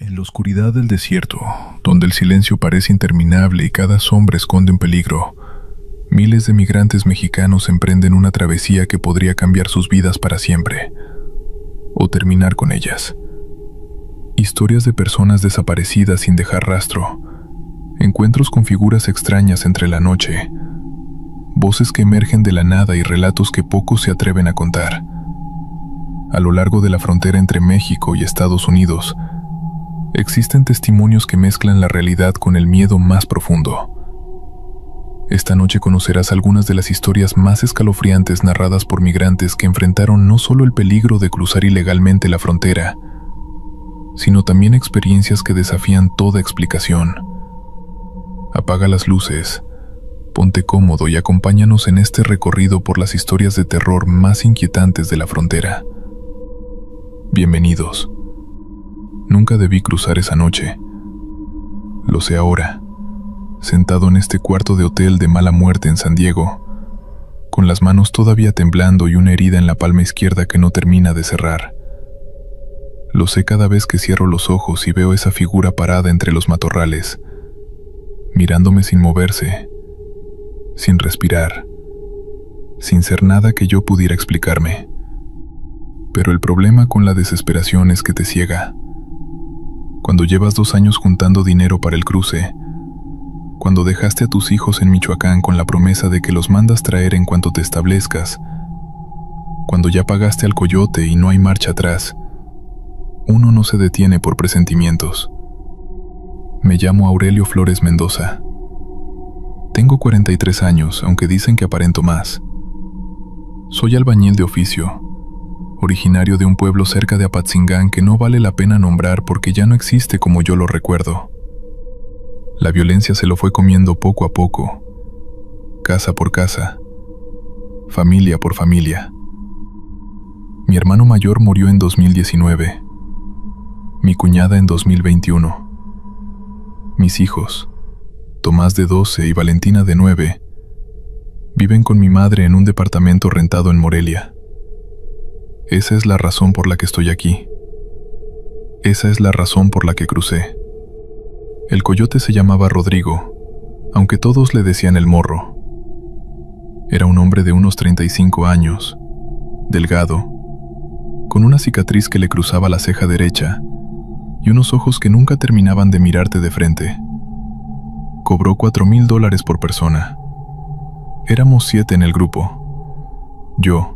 En la oscuridad del desierto, donde el silencio parece interminable y cada sombra esconde un peligro, miles de migrantes mexicanos emprenden una travesía que podría cambiar sus vidas para siempre, o terminar con ellas. Historias de personas desaparecidas sin dejar rastro, encuentros con figuras extrañas entre la noche, voces que emergen de la nada y relatos que pocos se atreven a contar. A lo largo de la frontera entre México y Estados Unidos, existen testimonios que mezclan la realidad con el miedo más profundo. Esta noche conocerás algunas de las historias más escalofriantes narradas por migrantes que enfrentaron no solo el peligro de cruzar ilegalmente la frontera, sino también experiencias que desafían toda explicación. Apaga las luces, ponte cómodo y acompáñanos en este recorrido por las historias de terror más inquietantes de la frontera. Bienvenidos. Nunca debí cruzar esa noche. Lo sé ahora, sentado en este cuarto de hotel de mala muerte en San Diego, con las manos todavía temblando y una herida en la palma izquierda que no termina de cerrar. Lo sé cada vez que cierro los ojos y veo esa figura parada entre los matorrales, mirándome sin moverse, sin respirar, sin ser nada que yo pudiera explicarme. Pero el problema con la desesperación es que te ciega. Cuando llevas 2 años juntando dinero para el cruce, cuando dejaste a tus hijos en Michoacán con la promesa de que los mandas traer en cuanto te establezcas, cuando ya pagaste al coyote y no hay marcha atrás, uno no se detiene por presentimientos. Me llamo Aurelio Flores Mendoza. Tengo 43 años, aunque dicen que aparento más. Soy albañil de oficio, originario de un pueblo cerca de Apatzingán que no vale la pena nombrar porque ya no existe como yo lo recuerdo. La violencia se lo fue comiendo poco a poco, casa por casa, familia por familia. Mi hermano mayor murió en 2019, mi cuñada en 2021. Mis hijos, Tomás de 12 y Valentina de 9, viven con mi madre en un departamento rentado en Morelia. Esa es la razón por la que estoy aquí. Esa es la razón por la que crucé. El coyote se llamaba Rodrigo, aunque todos le decían el morro. Era un hombre de unos 35 años, delgado, con una cicatriz que le cruzaba la ceja derecha y unos ojos que nunca terminaban de mirarte de frente. Cobró $4,000 por persona. Éramos 7 en el grupo. Yo,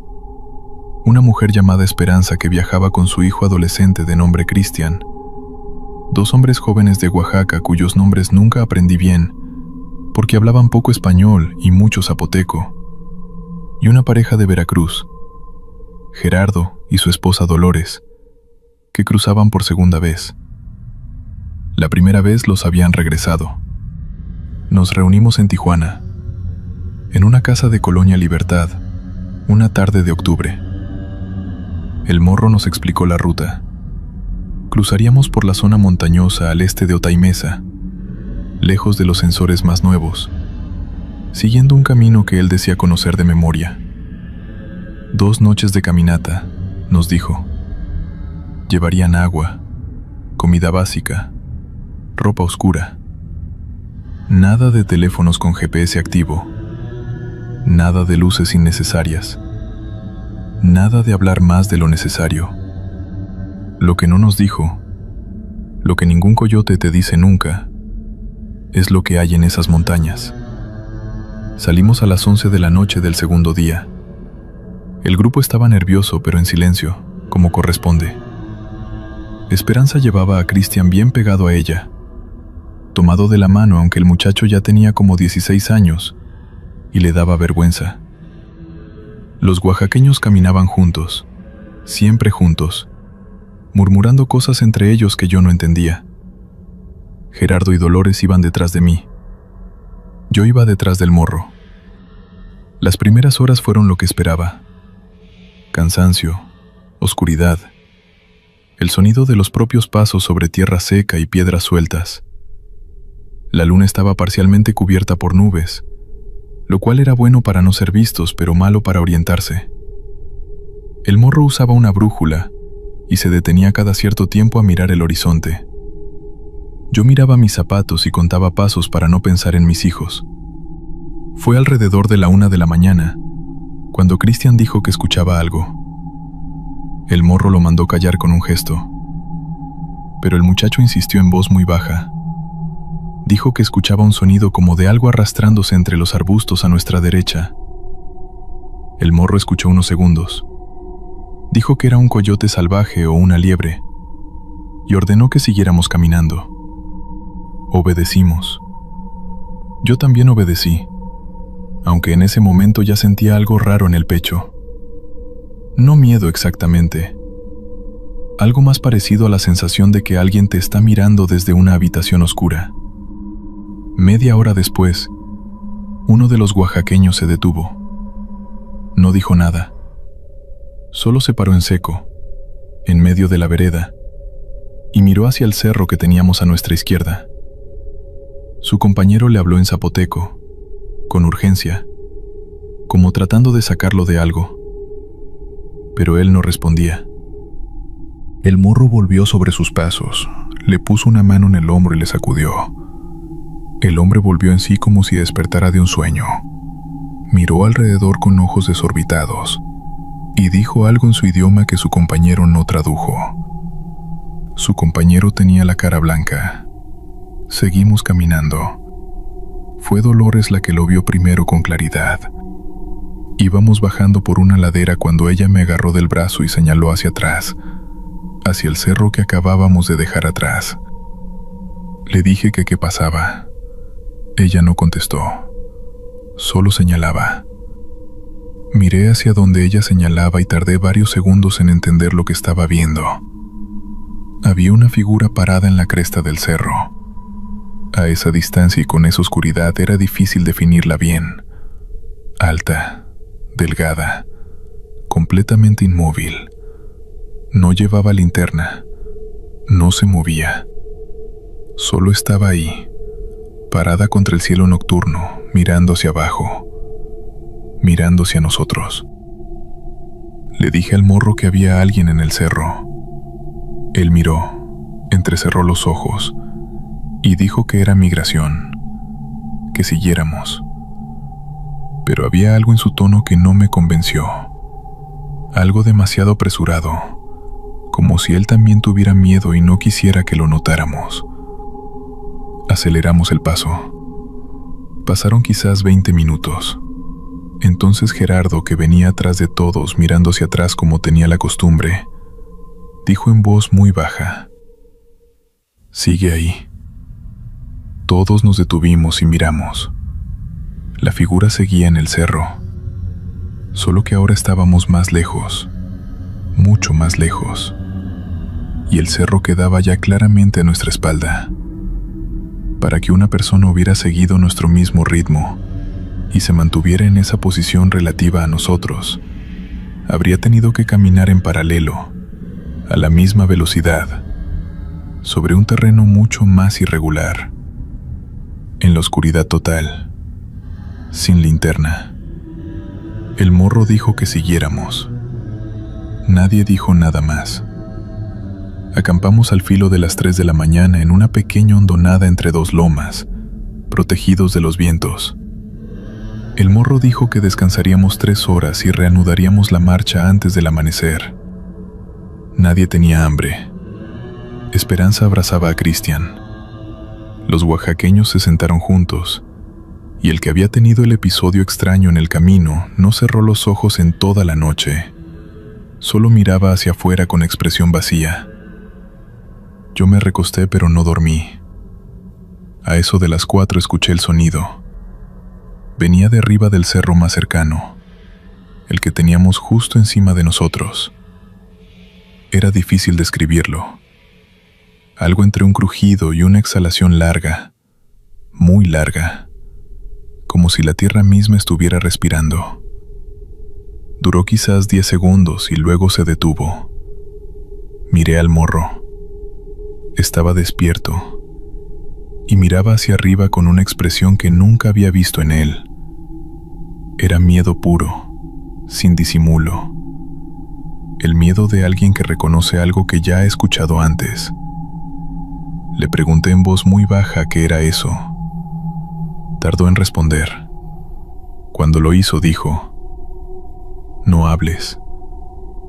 una mujer llamada Esperanza que viajaba con su hijo adolescente de nombre Cristian, 2 hombres jóvenes de Oaxaca cuyos nombres nunca aprendí bien, porque hablaban poco español y mucho zapoteco, y una pareja de Veracruz, Gerardo y su esposa Dolores, que cruzaban por segunda vez. La primera vez los habían regresado. Nos reunimos en Tijuana, en una casa de Colonia Libertad, una tarde de octubre. El morro nos explicó la ruta. Cruzaríamos por la zona montañosa al este de Otaimesa, lejos de los sensores más nuevos, siguiendo un camino que él decía conocer de memoria. 2 noches de caminata, nos dijo. Llevarían agua, comida básica, ropa oscura. Nada de teléfonos con GPS activo, nada de luces innecesarias. Nada de hablar más de lo necesario. Lo que no nos dijo, lo que ningún coyote te dice nunca, es lo que hay en esas montañas. Salimos a las 11 de la noche del segundo día. El grupo estaba nervioso, pero en silencio, como corresponde. Esperanza llevaba a Cristian bien pegado a ella, tomado de la mano, aunque el muchacho ya tenía como 16 años, y le daba vergüenza. Los oaxaqueños caminaban juntos, siempre juntos, murmurando cosas entre ellos que yo no entendía. Gerardo y Dolores iban detrás de mí. Yo iba detrás del morro. Las primeras horas fueron lo que esperaba. Cansancio, oscuridad, el sonido de los propios pasos sobre tierra seca y piedras sueltas. La luna estaba parcialmente cubierta por nubes, lo cual era bueno para no ser vistos, pero malo para orientarse. El morro usaba una brújula y se detenía cada cierto tiempo a mirar el horizonte. Yo miraba mis zapatos y contaba pasos para no pensar en mis hijos. Fue alrededor de la 1 de la mañana, cuando Cristian dijo que escuchaba algo. El morro lo mandó callar con un gesto, pero el muchacho insistió en voz muy baja. Dijo que escuchaba un sonido como de algo arrastrándose entre los arbustos a nuestra derecha. El morro escuchó unos segundos. Dijo que era un coyote salvaje o una liebre, y ordenó que siguiéramos caminando. Obedecimos. Yo también obedecí, aunque en ese momento ya sentía algo raro en el pecho. No miedo exactamente. Algo más parecido a la sensación de que alguien te está mirando desde una habitación oscura. Media hora después, uno de los oaxaqueños se detuvo. No dijo nada. Solo se paró en seco, en medio de la vereda, y miró hacia el cerro que teníamos a nuestra izquierda. Su compañero le habló en zapoteco, con urgencia, como tratando de sacarlo de algo. Pero él no respondía. El morro volvió sobre sus pasos, le puso una mano en el hombro y le sacudió. El hombre volvió en sí como si despertara de un sueño. Miró alrededor con ojos desorbitados y dijo algo en su idioma que su compañero no tradujo. Su compañero tenía la cara blanca. Seguimos caminando. Fue Dolores la que lo vio primero con claridad. Íbamos bajando por una ladera cuando ella me agarró del brazo y señaló hacia atrás, hacia el cerro que acabábamos de dejar atrás. Le dije que qué pasaba. Ella no contestó, solo señalaba. Miré hacia donde ella señalaba y tardé varios segundos en entender lo que estaba viendo. Había una figura parada en la cresta del cerro. A esa distancia y con esa oscuridad era difícil definirla bien. Alta, delgada, completamente inmóvil. No llevaba linterna, no se movía. Solo estaba ahí, parada contra el cielo nocturno, mirando hacia abajo, mirando hacia nosotros. Le dije al morro que había alguien en el cerro. Él miró, entrecerró los ojos y dijo que era migración, que siguiéramos. Pero había algo en su tono que no me convenció. Algo demasiado apresurado, como si él también tuviera miedo y no quisiera que lo notáramos. Aceleramos el paso. Pasaron quizás 20 minutos. Entonces Gerardo, que venía atrás de todos mirando hacia atrás como tenía la costumbre, dijo en voz muy baja: «Sigue ahí». Todos nos detuvimos y miramos. La figura seguía en el cerro, solo que ahora estábamos más lejos, mucho más lejos, y el cerro quedaba ya claramente a nuestra espalda. Para que una persona hubiera seguido nuestro mismo ritmo y se mantuviera en esa posición relativa a nosotros, habría tenido que caminar en paralelo, a la misma velocidad, sobre un terreno mucho más irregular, en la oscuridad total, sin linterna. El morro dijo que siguiéramos. Nadie dijo nada más. Acampamos al filo de las 3 de la mañana en una pequeña hondonada entre dos lomas, protegidos de los vientos. El morro dijo que descansaríamos 3 horas y reanudaríamos la marcha antes del amanecer. Nadie tenía hambre. Esperanza abrazaba a Cristian. Los oaxaqueños se sentaron juntos, y el que había tenido el episodio extraño en el camino no cerró los ojos en toda la noche. Solo miraba hacia afuera con expresión vacía. Yo me recosté pero no dormí. A eso de las 4 escuché el sonido. Venía de arriba del cerro más cercano, el que teníamos justo encima de nosotros. Era difícil describirlo. Algo entre un crujido y una exhalación larga, muy larga, como si la tierra misma estuviera respirando. Duró quizás 10 segundos y luego se detuvo. Miré al morro. Estaba despierto y miraba hacia arriba con una expresión que nunca había visto en él. Era miedo puro, sin disimulo. El miedo de alguien que reconoce algo que ya ha escuchado antes. Le pregunté en voz muy baja qué era eso. Tardó en responder. Cuando lo hizo, dijo: «No hables,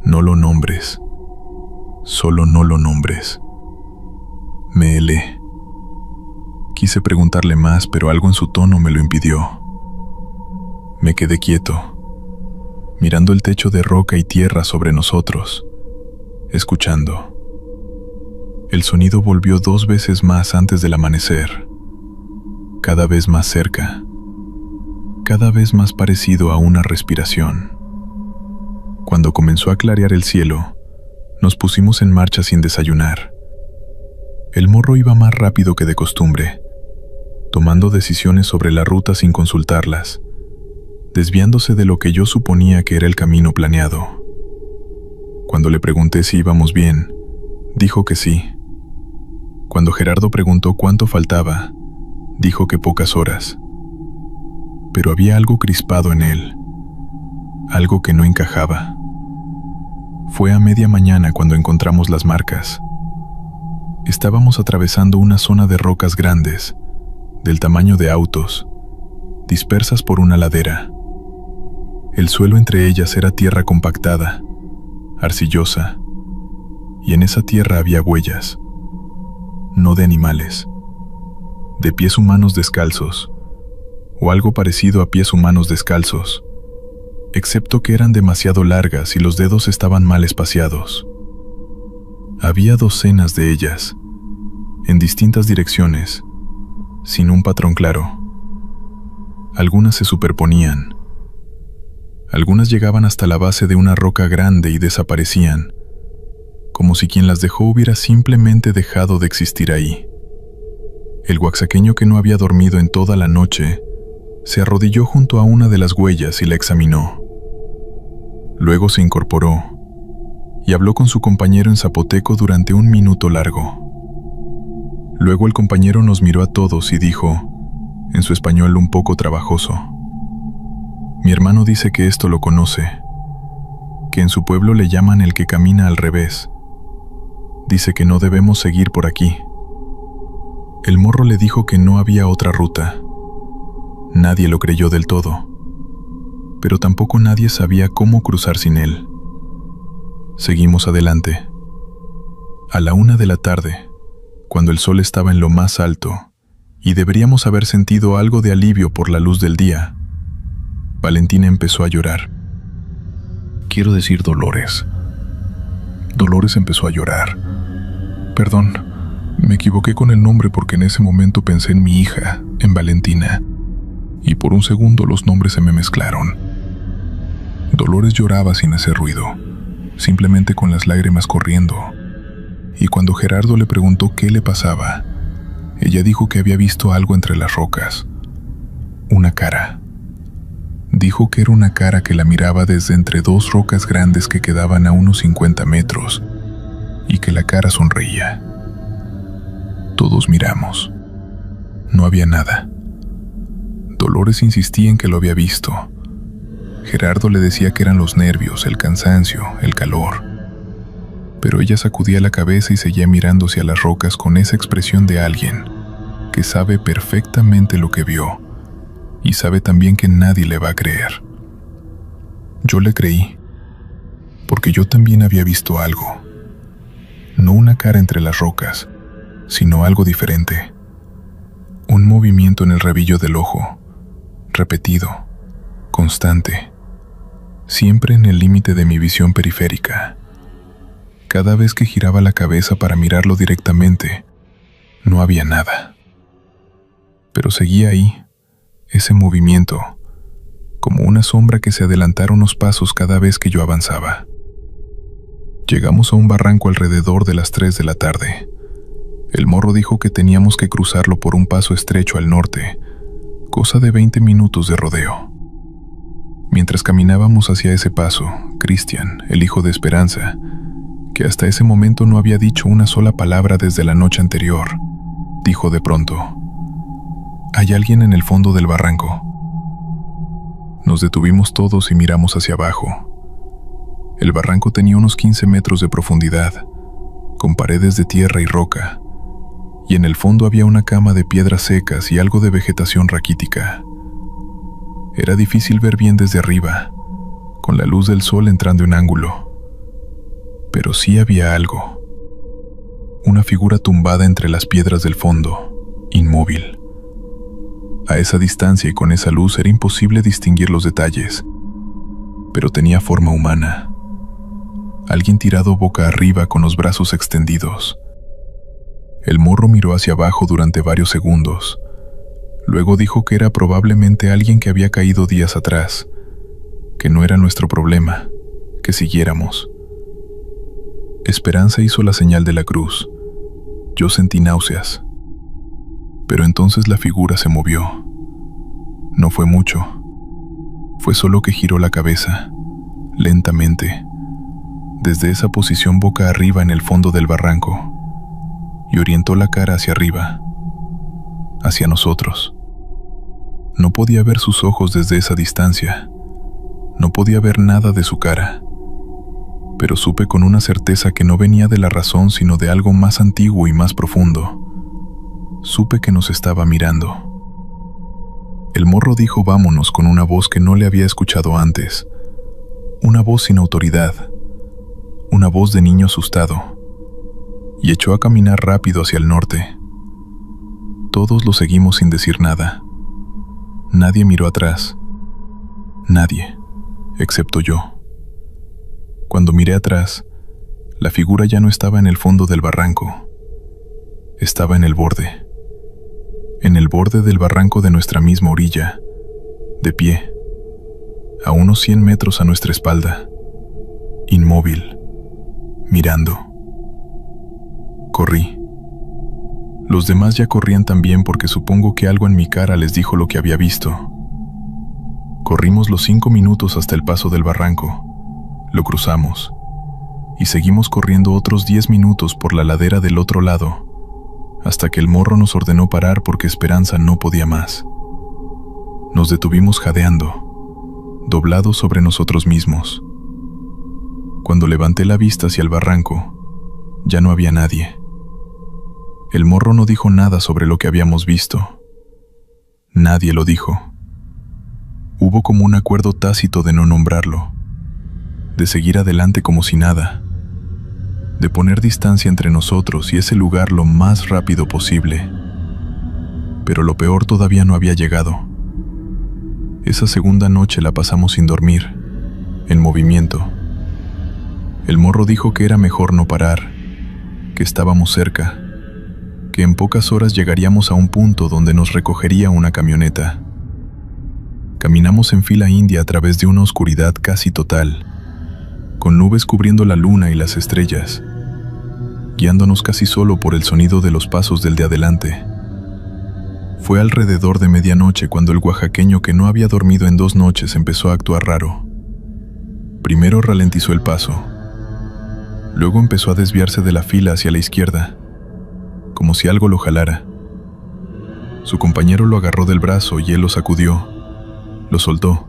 no lo nombres, solo no lo nombres». Me helé. Quise preguntarle más, pero algo en su tono me lo impidió. Me quedé quieto, mirando el techo de roca y tierra sobre nosotros, escuchando. El sonido volvió 2 veces más antes del amanecer, cada vez más cerca, cada vez más parecido a una respiración. Cuando comenzó a clarear el cielo, nos pusimos en marcha sin desayunar. El morro iba más rápido que de costumbre, tomando decisiones sobre la ruta sin consultarlas, desviándose de lo que yo suponía que era el camino planeado. Cuando le pregunté si íbamos bien, dijo que sí. Cuando Gerardo preguntó cuánto faltaba, dijo que pocas horas. Pero había algo crispado en él, algo que no encajaba. Fue a media mañana cuando encontramos las marcas. Estábamos atravesando una zona de rocas grandes, del tamaño de autos, dispersas por una ladera. El suelo entre ellas era tierra compactada, arcillosa, y en esa tierra había huellas, no de animales, de pies humanos descalzos, o algo parecido a pies humanos descalzos, excepto que eran demasiado largas y los dedos estaban mal espaciados. Había docenas de ellas, en distintas direcciones, sin un patrón claro. Algunas se superponían. Algunas llegaban hasta la base de una roca grande y desaparecían, como si quien las dejó hubiera simplemente dejado de existir ahí. El oaxaqueño, que no había dormido en toda la noche, se arrodilló junto a una de las huellas y la examinó. Luego se incorporó y habló con su compañero en zapoteco durante 1 minuto largo. Luego el compañero nos miró a todos y dijo, en su español un poco trabajoso: «Mi hermano dice que esto lo conoce, que en su pueblo le llaman el que camina al revés. Dice que no debemos seguir por aquí». El morro le dijo que no había otra ruta. Nadie lo creyó del todo, pero tampoco nadie sabía cómo cruzar sin él. Seguimos adelante. A la 1 de la tarde, cuando el sol estaba en lo más alto y deberíamos haber sentido algo de alivio por la luz del día, Valentina empezó a llorar. Quiero decir Dolores. Dolores empezó a llorar. Perdón, me equivoqué con el nombre porque en ese momento pensé en mi hija, en Valentina, y por un segundo los nombres se me mezclaron. Dolores lloraba sin hacer ruido, simplemente con las lágrimas corriendo, y cuando Gerardo le preguntó qué le pasaba, ella dijo que había visto algo entre las rocas. Una cara. Dijo que era una cara que la miraba desde entre 2 rocas grandes que quedaban a unos 50 metros, y que la cara sonreía. Todos miramos. No había nada. Dolores insistía en que lo había visto. Gerardo le decía que eran los nervios, el cansancio, el calor. Pero ella sacudía la cabeza y seguía mirando hacia las rocas con esa expresión de alguien que sabe perfectamente lo que vio y sabe también que nadie le va a creer. Yo le creí, porque yo también había visto algo. No una cara entre las rocas, sino algo diferente. Un movimiento en el rabillo del ojo, repetido, constante, siempre en el límite de mi visión periférica. Cada vez que giraba la cabeza para mirarlo directamente, no había nada. Pero seguía ahí, ese movimiento, como una sombra que se adelantara unos pasos cada vez que yo avanzaba. Llegamos a un barranco alrededor de las 3 de la tarde. El morro dijo que teníamos que cruzarlo por un paso estrecho al norte, cosa de 20 minutos de rodeo. Mientras caminábamos hacia ese paso, Cristian, el hijo de Esperanza, que hasta ese momento no había dicho una sola palabra desde la noche anterior, dijo de pronto: «Hay alguien en el fondo del barranco». Nos detuvimos todos y miramos hacia abajo. El barranco tenía unos 15 metros de profundidad, con paredes de tierra y roca, y en el fondo había una cama de piedras secas y algo de vegetación raquítica. Era difícil ver bien desde arriba, con la luz del sol entrando en ángulo. Pero sí había algo. Una figura tumbada entre las piedras del fondo, inmóvil. A esa distancia y con esa luz era imposible distinguir los detalles, pero tenía forma humana. Alguien tirado boca arriba con los brazos extendidos. El morro miró hacia abajo durante varios segundos. Luego dijo que era probablemente alguien que había caído días atrás, que no era nuestro problema, que siguiéramos. Esperanza hizo la señal de la cruz. Yo sentí náuseas. Pero entonces la figura se movió. No fue mucho. Fue solo que giró la cabeza, lentamente, desde esa posición boca arriba en el fondo del barranco, y orientó la cara hacia arriba, hacia nosotros. No podía ver sus ojos desde esa distancia. No podía ver nada de su cara. Pero supe con una certeza que no venía de la razón sino de algo más antiguo y más profundo. Supe que nos estaba mirando. El morro dijo vámonos con una voz que no le había escuchado antes. Una voz sin autoridad. Una voz de niño asustado. Y echó a caminar rápido hacia el norte. Todos lo seguimos sin decir nada. Nadie miró atrás. Nadie, excepto yo. Cuando miré atrás, la figura ya no estaba en el fondo del barranco. Estaba en el borde. En el borde del barranco de nuestra misma orilla, de pie, a unos 100 metros a nuestra espalda, inmóvil, mirando. Corrí. Los demás ya corrían también porque supongo que algo en mi cara les dijo lo que había visto. Corrimos los 5 minutos hasta el paso del barranco. Lo cruzamos y seguimos corriendo otros 10 minutos por la ladera del otro lado, hasta que el morro nos ordenó parar porque Esperanza no podía más. Nos detuvimos jadeando, doblados sobre nosotros mismos. Cuando levanté la vista hacia el barranco, ya no había nadie. El morro no dijo nada sobre lo que habíamos visto. Nadie lo dijo. Hubo como un acuerdo tácito de no nombrarlo, de seguir adelante como si nada, de poner distancia entre nosotros y ese lugar lo más rápido posible. Pero lo peor todavía no había llegado. Esa segunda noche la pasamos sin dormir, en movimiento. El morro dijo que era mejor no parar, que estábamos cerca, que en pocas horas llegaríamos a un punto donde nos recogería una camioneta. Caminamos en fila india a través de una oscuridad casi total, con nubes cubriendo la luna y las estrellas, guiándonos casi solo por el sonido de los pasos del de adelante. Fue alrededor de medianoche cuando el oaxaqueño que no había dormido en 2 noches empezó a actuar raro. Primero ralentizó el paso. Luego empezó a desviarse de la fila hacia la izquierda, como si algo lo jalara. Su compañero lo agarró del brazo y él lo sacudió. Lo soltó.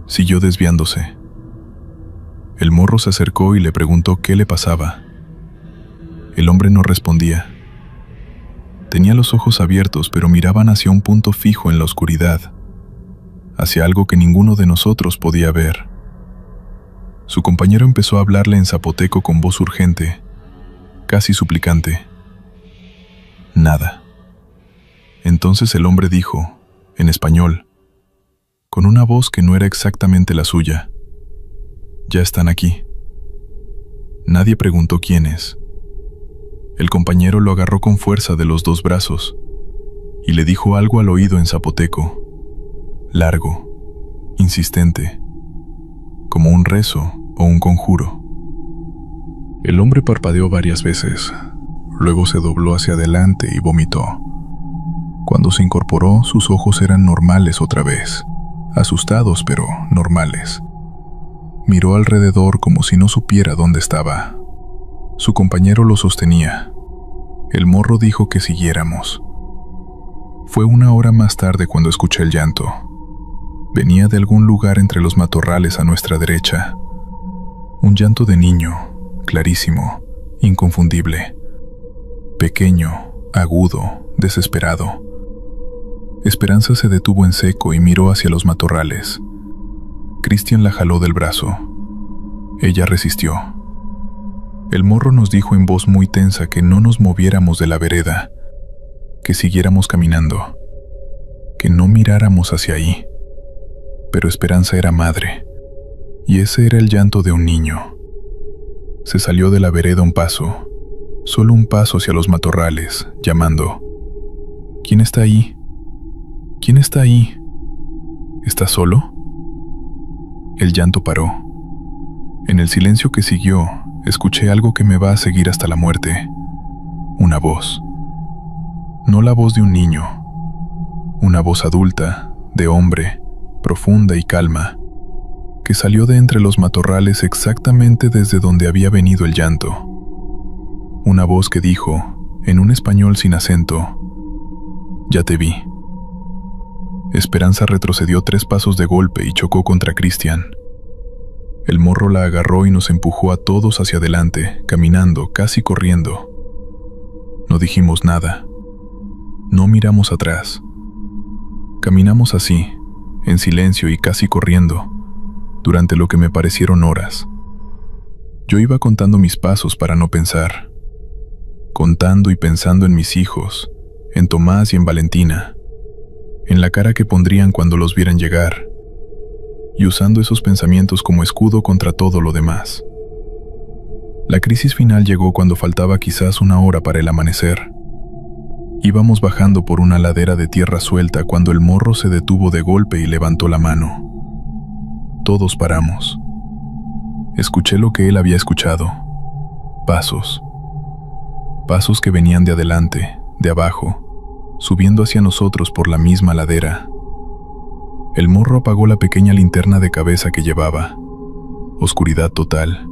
Siguió desviándose. El morro se acercó y le preguntó qué le pasaba. El hombre no respondía. Tenía los ojos abiertos, pero miraban hacia un punto fijo en la oscuridad, hacia algo que ninguno de nosotros podía ver. Su compañero empezó a hablarle en zapoteco con voz urgente, casi suplicante. Nada. Entonces el hombre dijo, en español, con una voz que no era exactamente la suya: «Ya están aquí». Nadie preguntó quiénes. El compañero lo agarró con fuerza de los 2 brazos y le dijo algo al oído en zapoteco, largo, insistente, como un rezo o un conjuro. El hombre parpadeó varias veces, luego se dobló hacia adelante y vomitó. Cuando se incorporó, sus ojos eran normales otra vez, asustados pero normales. Miró alrededor como si no supiera dónde estaba. Su compañero lo sostenía. El morro dijo que siguiéramos. Fue 1 hora más tarde cuando escuché el llanto. Venía de algún lugar entre los matorrales a nuestra derecha. Un llanto de niño, clarísimo, inconfundible. Pequeño, agudo, desesperado. Esperanza se detuvo en seco y miró hacia los matorrales. Cristian la jaló del brazo. Ella resistió. El morro nos dijo en voz muy tensa que no nos moviéramos de la vereda, que siguiéramos caminando, que no miráramos hacia ahí. Pero Esperanza era madre, y ese era el llanto de un niño. Se salió de la vereda un paso, solo un paso hacia los matorrales, llamando: ¿Quién está ahí? ¿Quién está ahí? ¿Estás solo? El llanto paró. En el silencio que siguió, escuché algo que me va a seguir hasta la muerte. Una voz. No la voz de un niño. Una voz adulta, de hombre, profunda y calma, que salió de entre los matorrales exactamente desde donde había venido el llanto. Una voz que dijo, en un español sin acento: «Ya te vi». Esperanza retrocedió 3 pasos de golpe y chocó contra Cristian. El morro la agarró y nos empujó a todos hacia adelante, caminando, casi corriendo. No dijimos nada. No miramos atrás. Caminamos así, en silencio y casi corriendo, durante lo que me parecieron horas. Yo iba contando mis pasos para no pensar. Contando y pensando en mis hijos, en Tomás y en Valentina, en la cara que pondrían cuando los vieran llegar, y usando esos pensamientos como escudo contra todo lo demás. La crisis final llegó cuando faltaba quizás 1 hora para el amanecer. Íbamos bajando por una ladera de tierra suelta cuando el morro se detuvo de golpe y levantó la mano. Todos paramos. Escuché lo que él había escuchado. Pasos. Pasos que venían de adelante, de abajo, subiendo hacia nosotros por la misma ladera. El morro apagó la pequeña linterna de cabeza que llevaba. Oscuridad total.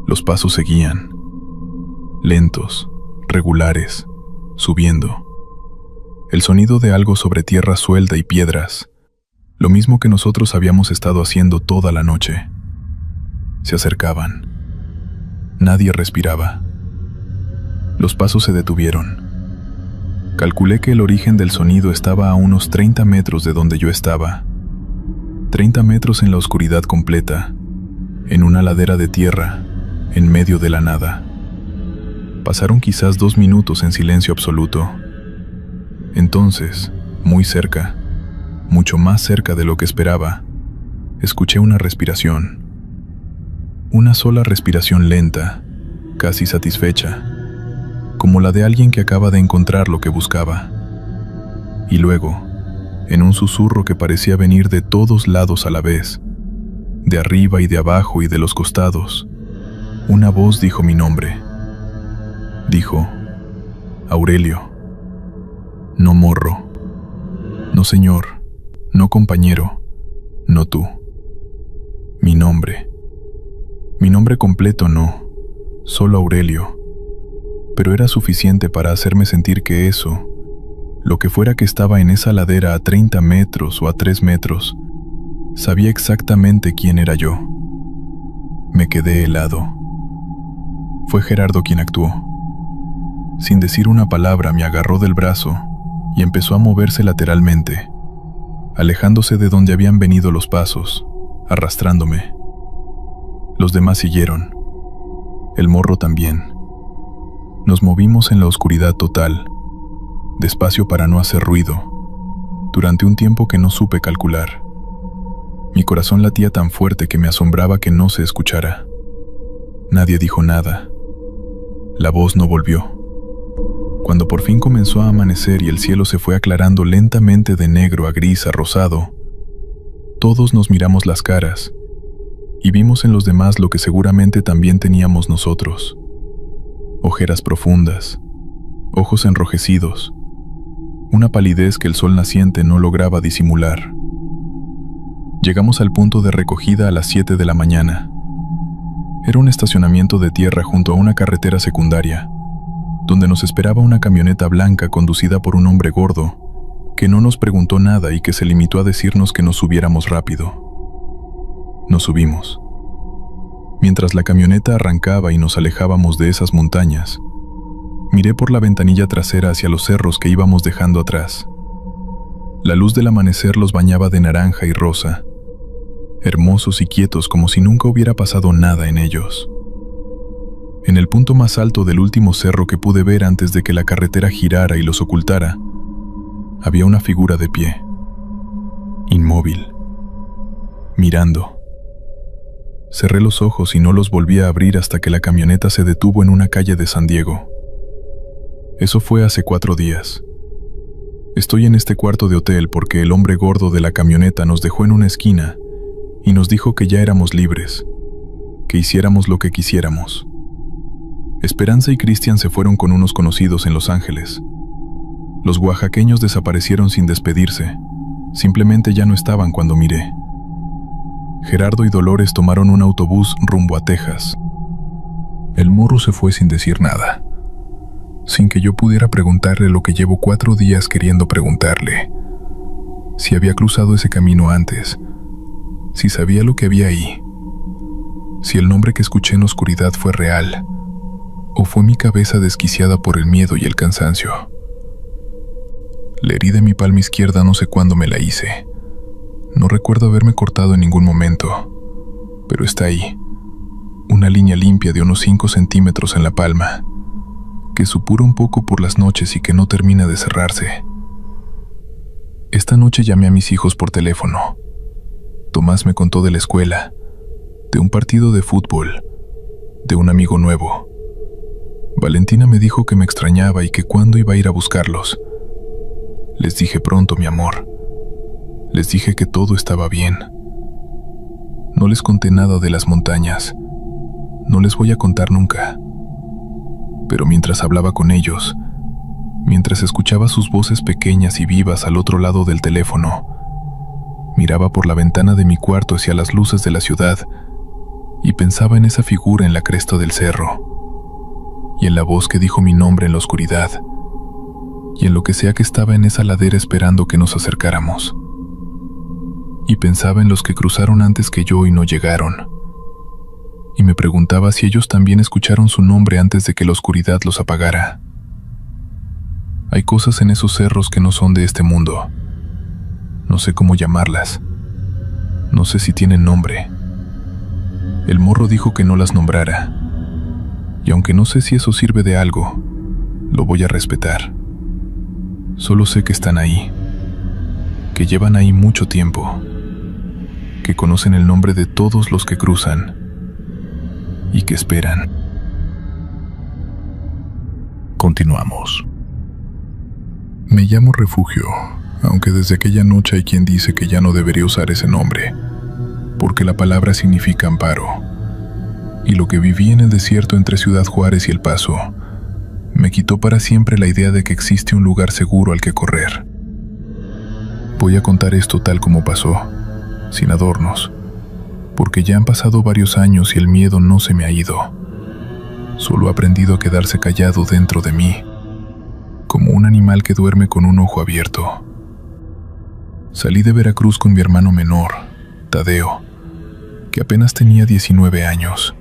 Los pasos seguían. Lentos, regulares, subiendo. El sonido de algo sobre tierra suelta y piedras, lo mismo que nosotros habíamos estado haciendo toda la noche. Se acercaban. Nadie respiraba. Los pasos se detuvieron. Calculé que el origen del sonido estaba a unos 30 metros de donde yo estaba. 30 metros en la oscuridad completa, en una ladera de tierra, en medio de la nada. Pasaron quizás 2 minutos en silencio absoluto. Entonces, muy cerca, mucho más cerca de lo que esperaba, escuché una respiración. Una sola respiración lenta, casi satisfecha, como la de alguien que acaba de encontrar lo que buscaba. Y luego, en un susurro que parecía venir de todos lados a la vez, de arriba y de abajo y de los costados, una voz dijo mi nombre. Dijo: Aurelio. No morro. No señor. No compañero. No tú. Mi nombre. Mi nombre completo no. Solo Aurelio. Pero era suficiente para hacerme sentir que eso, lo que fuera que estaba en esa ladera a 30 metros o a 3 metros, sabía exactamente quién era yo. Me quedé helado. Fue Gerardo quien actuó. Sin decir una palabra me agarró del brazo y empezó a moverse lateralmente, alejándose de donde habían venido los pasos, arrastrándome. Los demás siguieron. El morro también. Nos movimos en la oscuridad total, despacio para no hacer ruido, durante un tiempo que no supe calcular. Mi corazón latía tan fuerte que me asombraba que no se escuchara. Nadie dijo nada. La voz no volvió. Cuando por fin comenzó a amanecer y el cielo se fue aclarando lentamente de negro a gris a rosado, todos nos miramos las caras y vimos en los demás lo que seguramente también teníamos nosotros. Ojeras profundas, ojos enrojecidos, una palidez que el sol naciente no lograba disimular. Llegamos al punto de recogida a las 7 de la mañana. Era un estacionamiento de tierra junto a una carretera secundaria, donde nos esperaba una camioneta blanca conducida por un hombre gordo, que no nos preguntó nada y que se limitó a decirnos que nos subiéramos rápido. Nos subimos. Mientras la camioneta arrancaba y nos alejábamos de esas montañas, Miré por la ventanilla trasera hacia los cerros que íbamos dejando atrás. La luz del amanecer los bañaba de naranja y rosa, hermosos y quietos como si nunca hubiera pasado nada en ellos. En el punto más alto del último cerro que pude ver antes de que la carretera girara y los ocultara, había una figura de pie, inmóvil, mirando. Cerré los ojos y no los volví a abrir hasta que la camioneta se detuvo en una calle de San Diego. Eso fue hace 4 días. Estoy en este cuarto de hotel porque el hombre gordo de la camioneta nos dejó en una esquina y nos dijo que ya éramos libres, que hiciéramos lo que quisiéramos. Esperanza y Cristian se fueron con unos conocidos en Los Ángeles. Los oaxaqueños desaparecieron sin despedirse, simplemente ya no estaban cuando miré. Gerardo y Dolores tomaron un autobús rumbo a Texas. El morro se fue sin decir nada, sin que yo pudiera preguntarle lo que llevo 4 días queriendo preguntarle: si había cruzado ese camino antes, si sabía lo que había ahí, si el nombre que escuché en la oscuridad fue real, o fue mi cabeza desquiciada por el miedo y el cansancio. La herida en mi palma izquierda no sé cuándo me la hice. No recuerdo haberme cortado en ningún momento, pero está ahí, una línea limpia de unos 5 centímetros en la palma, que supura un poco por las noches y que no termina de cerrarse. Esta noche llamé a mis hijos por teléfono. Tomás me contó de la escuela, de un partido de fútbol, de un amigo nuevo. Valentina me dijo que me extrañaba y que cuándo iba a ir a buscarlos. Les dije pronto, mi amor. Les dije que todo estaba bien. No les conté nada de las montañas. No les voy a contar nunca. Pero mientras hablaba con ellos, mientras escuchaba sus voces pequeñas y vivas al otro lado del teléfono, miraba por la ventana de mi cuarto hacia las luces de la ciudad y pensaba en esa figura en la cresta del cerro, y en la voz que dijo mi nombre en la oscuridad, y en lo que sea que estaba en esa ladera esperando que nos acercáramos. Y pensaba en los que cruzaron antes que yo y no llegaron. Y me preguntaba si ellos también escucharon su nombre antes de que la oscuridad los apagara. Hay cosas en esos cerros que no son de este mundo. No sé cómo llamarlas. No sé si tienen nombre. El morro dijo que no las nombrara. Y aunque no sé si eso sirve de algo, lo voy a respetar. Solo sé que están ahí, que llevan ahí mucho tiempo, que conocen el nombre de todos los que cruzan y que esperan. Continuamos. Me llamo Refugio, aunque desde aquella noche hay quien dice que ya no debería usar ese nombre, porque la palabra significa amparo. Y lo que viví en el desierto entre Ciudad Juárez y El Paso me quitó para siempre la idea de que existe un lugar seguro al que correr. Voy a contar esto tal como pasó, sin adornos, porque ya han pasado varios años y el miedo no se me ha ido. Solo he aprendido a quedarse callado dentro de mí, como un animal que duerme con un ojo abierto. Salí de Veracruz con mi hermano menor, Tadeo, que apenas tenía 19 años.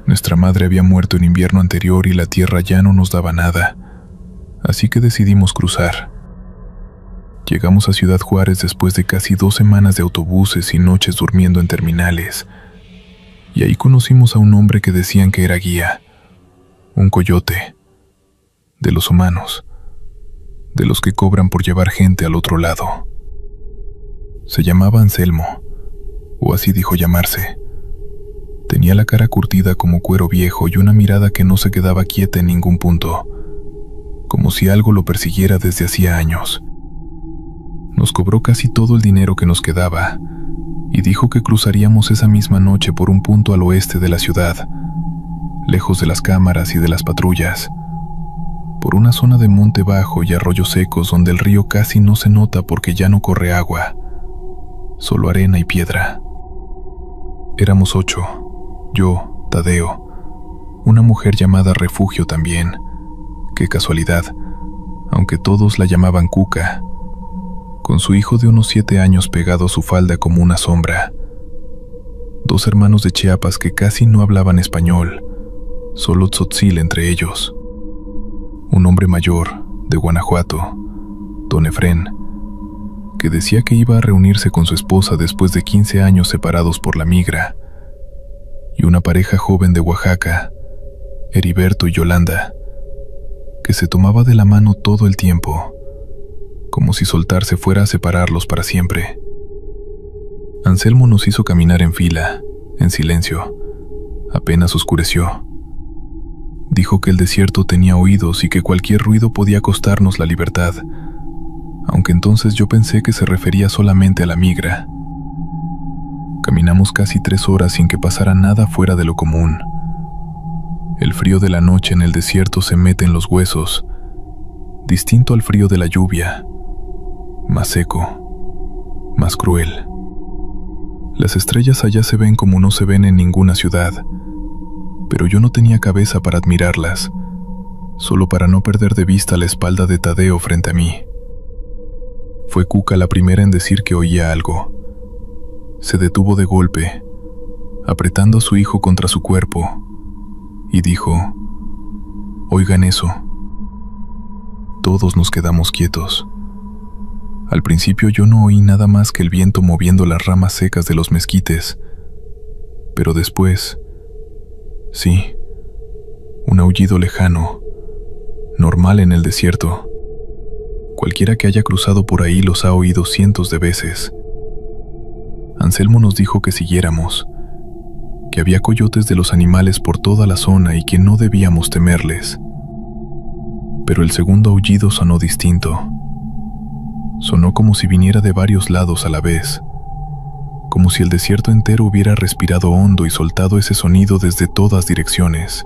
Nuestra madre había muerto en invierno anterior y la tierra ya no nos daba nada, así que decidimos cruzar. Llegamos a Ciudad Juárez después de casi 2 semanas de autobuses y noches durmiendo en terminales, y ahí conocimos a un hombre que decían que era guía, un coyote, de los humanos, de los que cobran por llevar gente al otro lado. Se llamaba Anselmo, o así dijo llamarse. Tenía la cara curtida como cuero viejo y una mirada que no se quedaba quieta en ningún punto, como si algo lo persiguiera desde hacía años. Nos cobró casi todo el dinero que nos quedaba y dijo que cruzaríamos esa misma noche por un punto al oeste de la ciudad, lejos de las cámaras y de las patrullas, por una zona de monte bajo y arroyos secos donde el río casi no se nota porque ya no corre agua, solo arena y piedra. Éramos 8, yo, Tadeo, una mujer llamada Refugio también, qué casualidad, aunque todos la llamaban Cuca, con su hijo de unos 7 años pegado a su falda como una sombra. 2 hermanos de Chiapas que casi no hablaban español, solo tzotzil entre ellos. un hombre mayor, de Guanajuato, don Efrén, que decía que iba a reunirse con su esposa después de 15 años separados por la migra, y una pareja joven de Oaxaca, Heriberto y Yolanda, que se tomaba de la mano todo el tiempo, como si soltarse fuera a separarlos para siempre. Anselmo nos hizo caminar en fila, en silencio. Apenas oscureció. Dijo que el desierto tenía oídos y que cualquier ruido podía costarnos la libertad, aunque entonces yo pensé que se refería solamente a la migra. Caminamos casi 3 horas sin que pasara nada fuera de lo común. El frío de la noche en el desierto se mete en los huesos, distinto al frío de la lluvia, más seco, más cruel. Las estrellas allá se ven como no se ven en ninguna ciudad, pero yo no tenía cabeza para admirarlas, solo para no perder de vista la espalda de Tadeo frente a mí. Fue Cuca la primera en decir que oía algo. Se detuvo de golpe, apretando a su hijo contra su cuerpo, y dijo: «Oigan eso». Todos nos quedamos quietos. Al principio yo no oí nada más que el viento moviendo las ramas secas de los mezquites, pero después, sí, un aullido lejano, normal en el desierto. Cualquiera que haya cruzado por ahí los ha oído cientos de veces. Anselmo nos dijo que siguiéramos, que había coyotes de los animales por toda la zona y que no debíamos temerles. Pero el segundo aullido sonó distinto. Sonó como si viniera de varios lados a la vez, como si el desierto entero hubiera respirado hondo y soltado ese sonido desde todas direcciones,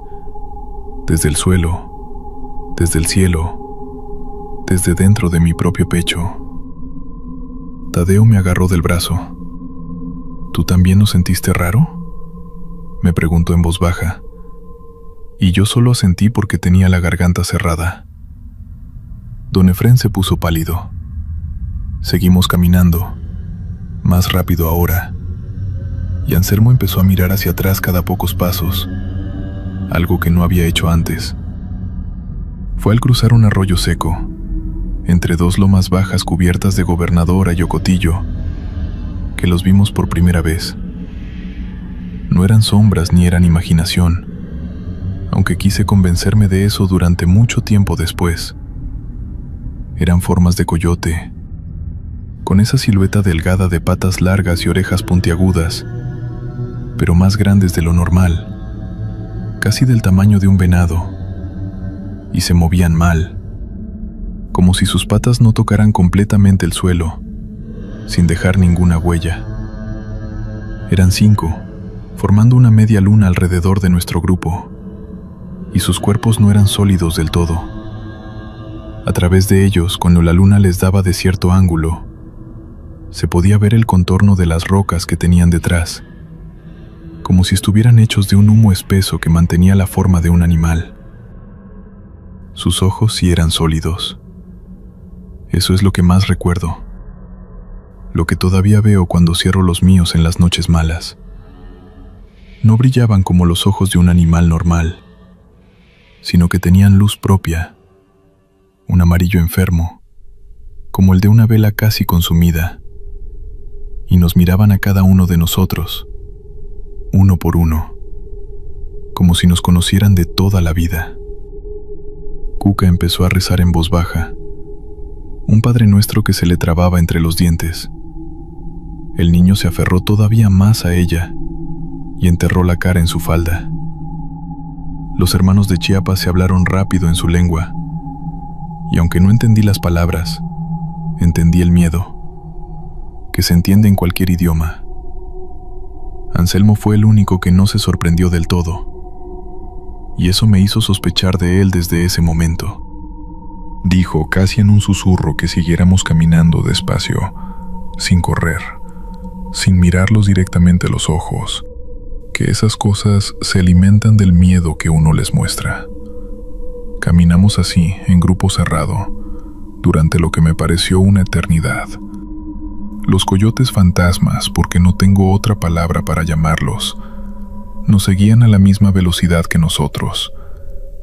desde el suelo, desde el cielo, desde dentro de mi propio pecho. Tadeo me agarró del brazo. «¿Tú también lo sentiste raro?», me preguntó en voz baja, y yo solo asentí porque tenía la garganta cerrada. Don Efrén se puso pálido. Seguimos caminando, más rápido ahora, y Anselmo empezó a mirar hacia atrás cada pocos pasos, algo que no había hecho antes. Fue al cruzar un arroyo seco, entre 2 lomas bajas cubiertas de gobernadora y ocotillo, que los vimos por primera vez. No eran sombras ni eran imaginación, aunque quise convencerme de eso durante mucho tiempo después. Eran formas de coyote, con esa silueta delgada de patas largas y orejas puntiagudas, pero más grandes de lo normal, casi del tamaño de un venado, y se movían mal, como si sus patas no tocaran completamente el suelo, sin dejar ninguna huella. Eran 5, formando una media luna alrededor de nuestro grupo, y sus cuerpos no eran sólidos del todo. A través de ellos, cuando la luna les daba de cierto ángulo, se podía ver el contorno de las rocas que tenían detrás, como si estuvieran hechos de un humo espeso que mantenía la forma de un animal. Sus ojos sí eran sólidos. Eso es lo que más recuerdo, lo que todavía veo cuando cierro los míos en las noches malas. No brillaban como los ojos de un animal normal, sino que tenían luz propia, un amarillo enfermo, como el de una vela casi consumida, y nos miraban a cada uno de nosotros, uno por uno, como si nos conocieran de toda la vida. Cuca empezó a rezar en voz baja, un Padre Nuestro que se le trababa entre los dientes. El niño se aferró todavía más a ella y enterró la cara en su falda. Los hermanos de Chiapas se hablaron rápido en su lengua, y aunque no entendí las palabras, entendí el miedo, que se entiende en cualquier idioma. Anselmo fue el único que no se sorprendió del todo, y eso me hizo sospechar de él desde ese momento. Dijo casi en un susurro que siguiéramos caminando despacio, sin correr, sin mirarlos directamente a los ojos, que esas cosas se alimentan del miedo que uno les muestra. Caminamos así, en grupo cerrado, durante lo que me pareció una eternidad. Los coyotes fantasmas, porque no tengo otra palabra para llamarlos, nos seguían a la misma velocidad que nosotros,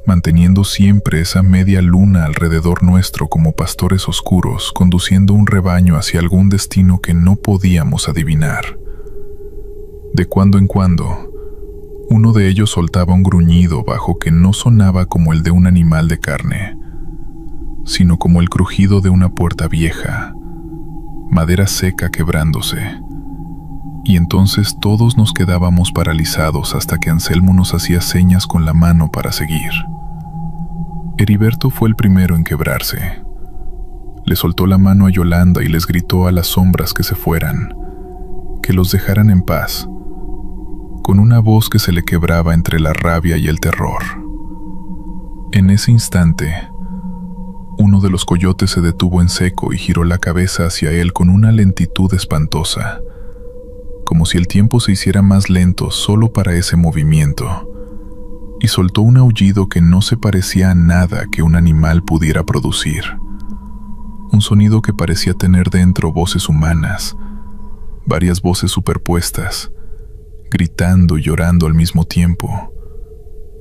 manteniendo siempre esa media luna alrededor nuestro como pastores oscuros, conduciendo un rebaño hacia algún destino que no podíamos adivinar. De cuando en cuando, uno de ellos soltaba un gruñido bajo que no sonaba como el de un animal de carne, sino como el crujido de una puerta vieja, madera seca quebrándose. Y entonces todos nos quedábamos paralizados hasta que Anselmo nos hacía señas con la mano para seguir. Heriberto fue el primero en quebrarse. Le soltó la mano a Yolanda y les gritó a las sombras que se fueran, que los dejaran en paz, con una voz que se le quebraba entre la rabia y el terror. En ese instante, uno de los coyotes se detuvo en seco y giró la cabeza hacia él con una lentitud espantosa, como si el tiempo se hiciera más lento solo para ese movimiento, y soltó un aullido que no se parecía a nada que un animal pudiera producir. Un sonido que parecía tener dentro voces humanas, varias voces superpuestas, gritando y llorando al mismo tiempo,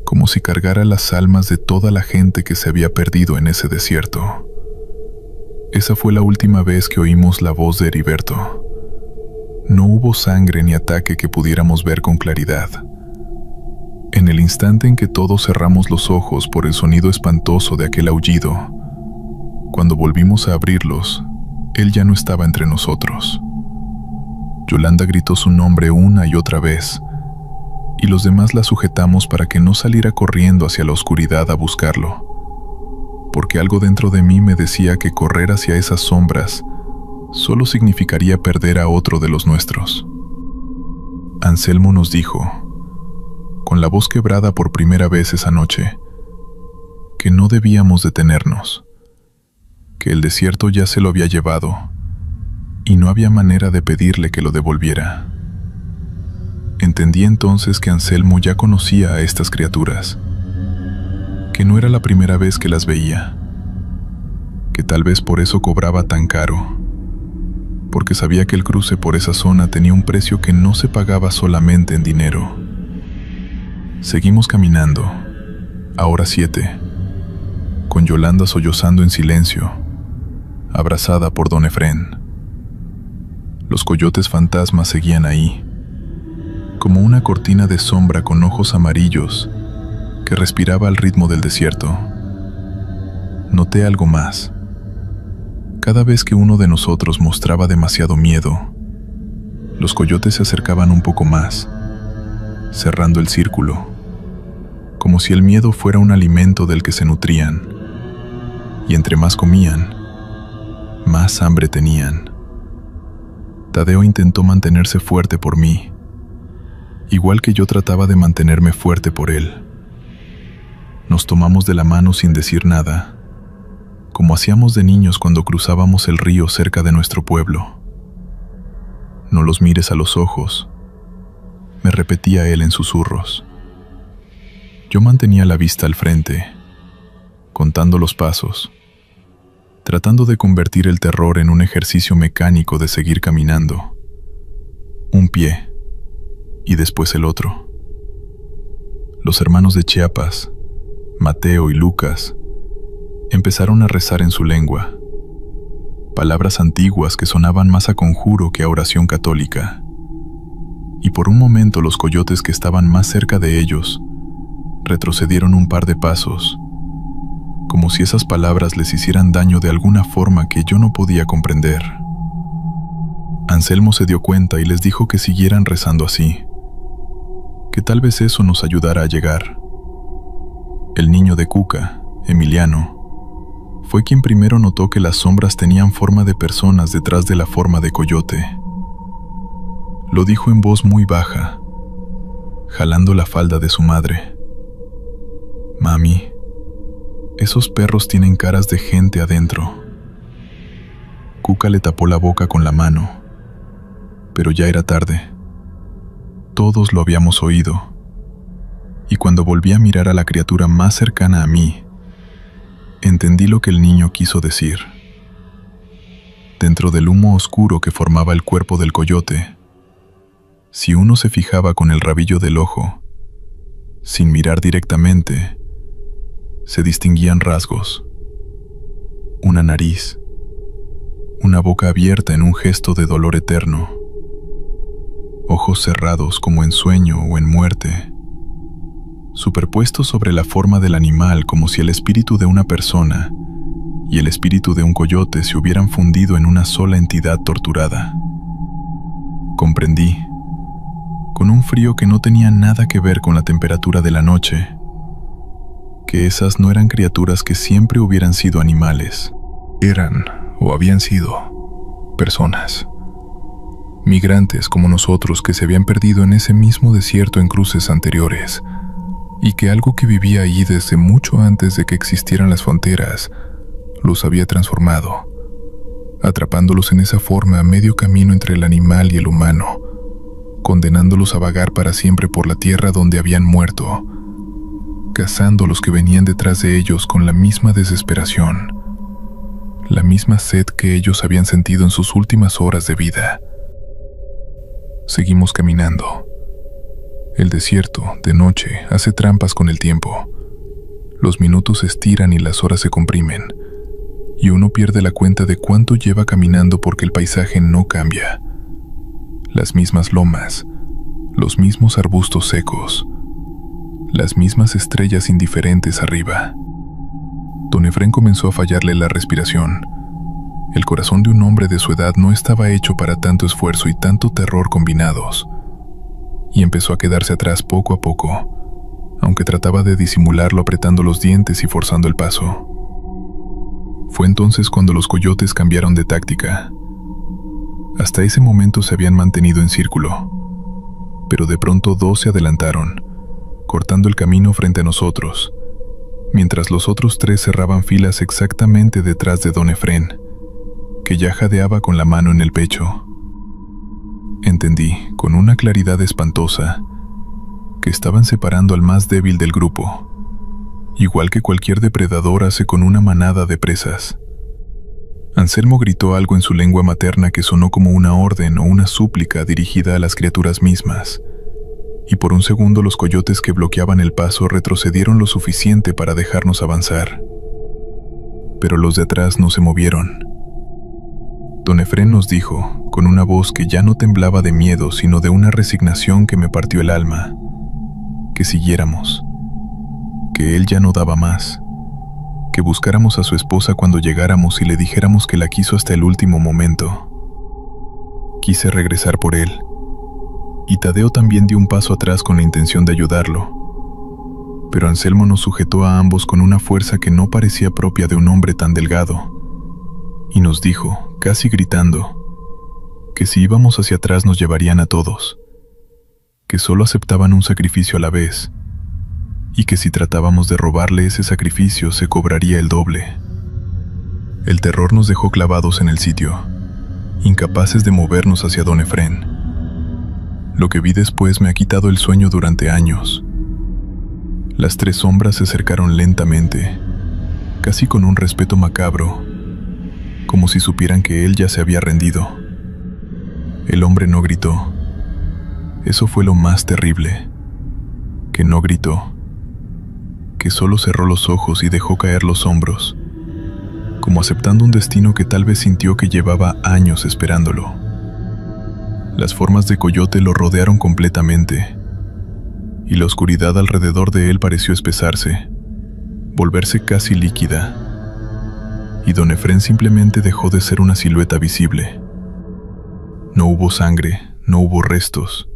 como si cargara las almas de toda la gente que se había perdido en ese desierto. Esa fue la última vez que oímos la voz de Heriberto. No hubo sangre ni ataque que pudiéramos ver con claridad. En el instante en que todos cerramos los ojos por el sonido espantoso de aquel aullido, cuando volvimos a abrirlos, él ya no estaba entre nosotros. Yolanda gritó su nombre una y otra vez, y los demás la sujetamos para que no saliera corriendo hacia la oscuridad a buscarlo, porque algo dentro de mí me decía que correr hacia esas sombras solo significaría perder a otro de los nuestros. Anselmo nos dijo, con la voz quebrada por primera vez esa noche, que no debíamos detenernos, que el desierto ya se lo había llevado y no había manera de pedirle que lo devolviera. Entendí entonces que Anselmo ya conocía a estas criaturas, que no era la primera vez que las veía, que tal vez por eso cobraba tan caro, porque sabía que el cruce por esa zona tenía un precio que no se pagaba solamente en dinero. Seguimos caminando, ahora 7, con Yolanda sollozando en silencio, abrazada por don Efrén. Los coyotes fantasmas seguían ahí, como una cortina de sombra con ojos amarillos que respiraba al ritmo del desierto. Noté algo más. Cada vez que uno de nosotros mostraba demasiado miedo, los coyotes se acercaban un poco más, cerrando el círculo, como si el miedo fuera un alimento del que se nutrían, y entre más comían, más hambre tenían. Tadeo intentó mantenerse fuerte por mí, igual que yo trataba de mantenerme fuerte por él. Nos tomamos de la mano sin decir nada, como hacíamos de niños cuando cruzábamos el río cerca de nuestro pueblo. No los mires a los ojos, me repetía él en susurros. Yo mantenía la vista al frente, contando los pasos, tratando de convertir el terror en un ejercicio mecánico de seguir caminando. Un pie, y después el otro. Los hermanos de Chiapas, Mateo y Lucas, empezaron a rezar en su lengua, palabras antiguas que sonaban más a conjuro que a oración católica. Y por un momento los coyotes que estaban más cerca de ellos retrocedieron un par de pasos, como si esas palabras les hicieran daño de alguna forma que yo no podía comprender. Anselmo se dio cuenta y les dijo que siguieran rezando así, que tal vez eso nos ayudara a llegar. El niño de Cuca, Emiliano, fue quien primero notó que las sombras tenían forma de personas detrás de la forma de coyote. Lo dijo en voz muy baja, jalando la falda de su madre. Mami, esos perros tienen caras de gente adentro. Cuca le tapó la boca con la mano, pero ya era tarde. Todos lo habíamos oído, y cuando volví a mirar a la criatura más cercana a mí, entendí lo que el niño quiso decir. Dentro del humo oscuro que formaba el cuerpo del coyote, si uno se fijaba con el rabillo del ojo, sin mirar directamente, Se distinguían rasgos, una nariz, una boca abierta en un gesto de dolor eterno, ojos cerrados como en sueño o en muerte, superpuestos sobre la forma del animal como si el espíritu de una persona y el espíritu de un coyote se hubieran fundido en una sola entidad torturada. Comprendí, con un frío que no tenía nada que ver con la temperatura de la noche, que esas no eran criaturas que siempre hubieran sido animales. Eran, o habían sido, personas. Migrantes como nosotros que se habían perdido en ese mismo desierto en cruces anteriores, y que algo que vivía allí desde mucho antes de que existieran las fronteras los había transformado, atrapándolos en esa forma a medio camino entre el animal y el humano, condenándolos a vagar para siempre por la tierra donde habían muerto, cazando a los que venían detrás de ellos con la misma desesperación, la misma sed que ellos habían sentido en sus últimas horas de vida. Seguimos caminando. El desierto, de noche, hace trampas con el tiempo. Los minutos se estiran y las horas se comprimen, y uno pierde la cuenta de cuánto lleva caminando porque el paisaje no cambia. Las mismas lomas, los mismos arbustos secos, las mismas estrellas indiferentes arriba. Don Efrén comenzó a fallarle la respiración. El corazón de un hombre de su edad no estaba hecho para tanto esfuerzo y tanto terror combinados, y empezó a quedarse atrás poco a poco, aunque trataba de disimularlo apretando los dientes y forzando el paso. Fue entonces cuando los coyotes cambiaron de táctica. Hasta ese momento se habían mantenido en círculo, pero de pronto dos se adelantaron, cortando el camino frente a nosotros, mientras los otros tres cerraban filas exactamente detrás de Don Efrén, que ya jadeaba con la mano en el pecho. Entendí, con una claridad espantosa, que estaban separando al más débil del grupo, igual que cualquier depredador hace con una manada de presas. Anselmo gritó algo en su lengua materna que sonó como una orden o una súplica dirigida a las criaturas mismas, y por un segundo los coyotes que bloqueaban el paso retrocedieron lo suficiente para dejarnos avanzar. Pero los de atrás no se movieron. Don Efrén nos dijo, con una voz que ya no temblaba de miedo, sino de una resignación que me partió el alma, que siguiéramos, que él ya no daba más, que buscáramos a su esposa cuando llegáramos y le dijéramos que la quiso hasta el último momento. Quise regresar por él, y Tadeo también dio un paso atrás con la intención de ayudarlo, pero Anselmo nos sujetó a ambos con una fuerza que no parecía propia de un hombre tan delgado, y nos dijo, casi gritando, que si íbamos hacia atrás nos llevarían a todos, que solo aceptaban un sacrificio a la vez, y que si tratábamos de robarle ese sacrificio se cobraría el doble. El terror nos dejó clavados en el sitio, incapaces de movernos hacia Don Efrén. Lo que vi después me ha quitado el sueño durante años. Las tres sombras se acercaron lentamente, casi con un respeto macabro, como si supieran que él ya se había rendido. El hombre no gritó. Eso fue lo más terrible, que no gritó, que solo cerró los ojos y dejó caer los hombros, como aceptando un destino que tal vez sintió que llevaba años esperándolo. Las formas de coyote lo rodearon completamente, y la oscuridad alrededor de él pareció espesarse, volverse casi líquida, y Don Efrén simplemente dejó de ser una silueta visible. No hubo sangre, no hubo restos.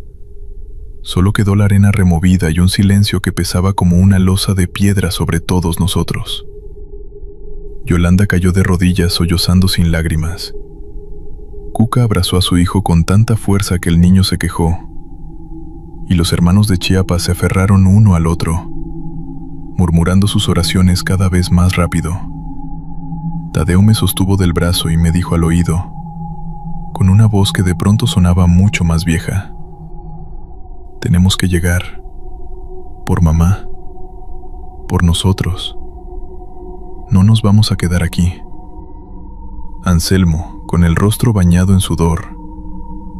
Solo quedó la arena removida y un silencio que pesaba como una losa de piedra sobre todos nosotros. Yolanda cayó de rodillas sollozando sin lágrimas. Cuca abrazó a su hijo con tanta fuerza que el niño se quejó, y los hermanos de Chiapas se aferraron uno al otro, murmurando sus oraciones cada vez más rápido. Tadeo me sostuvo del brazo y me dijo al oído, con una voz que de pronto sonaba mucho más vieja: tenemos que llegar, por mamá, por nosotros. No nos vamos a quedar aquí. Anselmo, con el rostro bañado en sudor,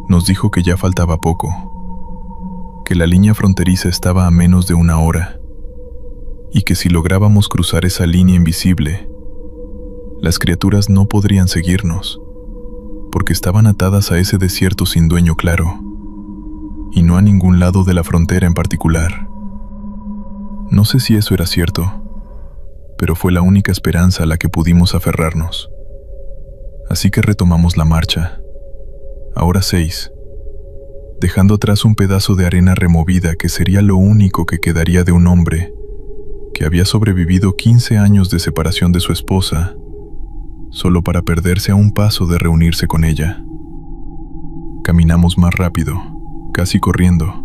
nos dijo que ya faltaba poco, que la línea fronteriza estaba a menos de una hora, y que si lográbamos cruzar esa línea invisible, las criaturas no podrían seguirnos, porque estaban atadas a ese desierto sin dueño claro, y no a ningún lado de la frontera en particular. No sé si eso era cierto, pero fue la única esperanza a la que pudimos aferrarnos. Así que retomamos la marcha, ahora 6, dejando atrás un pedazo de arena removida que sería lo único que quedaría de un hombre que había sobrevivido 15 años de separación de su esposa, solo para perderse a un paso de reunirse con ella. Caminamos más rápido, casi corriendo,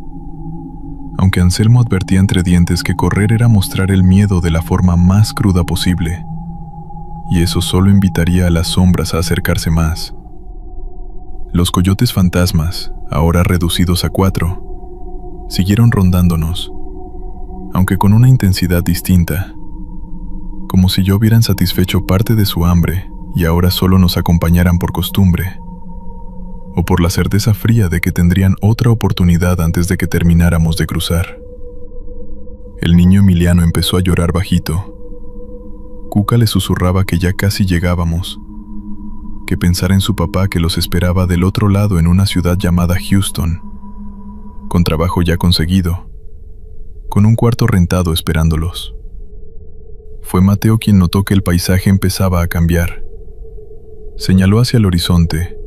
aunque Anselmo advertía entre dientes que correr era mostrar el miedo de la forma más cruda posible, y eso solo invitaría a las sombras a acercarse más. Los coyotes fantasmas, ahora reducidos a 4, siguieron rondándonos, aunque con una intensidad distinta, como si ya hubieran satisfecho parte de su hambre y ahora solo nos acompañaran por costumbre, o por la certeza fría de que tendrían otra oportunidad antes de que termináramos de cruzar. El niño Emiliano empezó a llorar bajito. Cuca le susurraba que ya casi llegábamos, que pensara en su papá que los esperaba del otro lado en una ciudad llamada Houston, con trabajo ya conseguido, con un cuarto rentado esperándolos. Fue Mateo quien notó que el paisaje empezaba a cambiar. Señaló hacia el horizonte,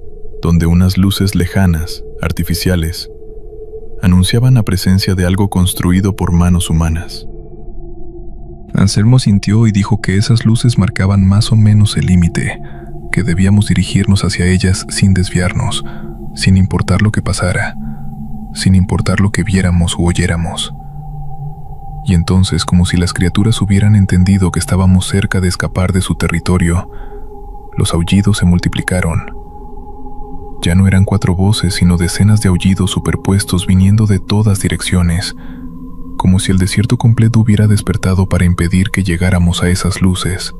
donde unas luces lejanas, artificiales, anunciaban la presencia de algo construido por manos humanas. Anselmo sintió y dijo que esas luces marcaban más o menos el límite, que debíamos dirigirnos hacia ellas sin desviarnos, sin importar lo que pasara, sin importar lo que viéramos u oyéramos. Y entonces, como si las criaturas hubieran entendido que estábamos cerca de escapar de su territorio, los aullidos se multiplicaron. Ya no eran 4 voces, sino decenas de aullidos superpuestos viniendo de todas direcciones, como si el desierto completo hubiera despertado para impedir que llegáramos a esas luces.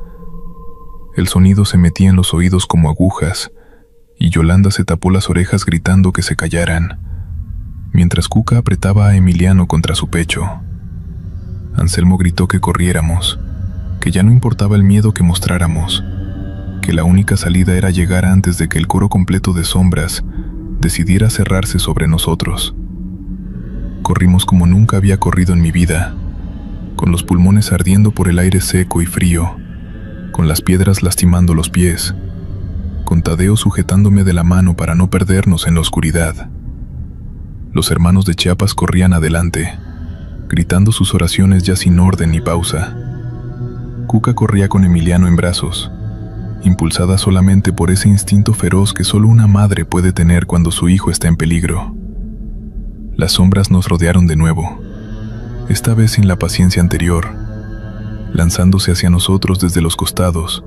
El sonido se metía en los oídos como agujas, y Yolanda se tapó las orejas gritando que se callaran, mientras Cuca apretaba a Emiliano contra su pecho. Anselmo gritó que corriéramos, que ya no importaba el miedo que mostráramos, que la única salida era llegar antes de que el coro completo de sombras decidiera cerrarse sobre nosotros. Corrimos como nunca había corrido en mi vida, con los pulmones ardiendo por el aire seco y frío, con las piedras lastimando los pies, con Tadeo sujetándome de la mano para no perdernos en la oscuridad. Los hermanos de Chiapas corrían adelante, gritando sus oraciones ya sin orden ni pausa. Cuca corría con Emiliano en brazos, impulsada solamente por ese instinto feroz que solo una madre puede tener cuando su hijo está en peligro. Las sombras nos rodearon de nuevo, esta vez sin la paciencia anterior, lanzándose hacia nosotros desde los costados,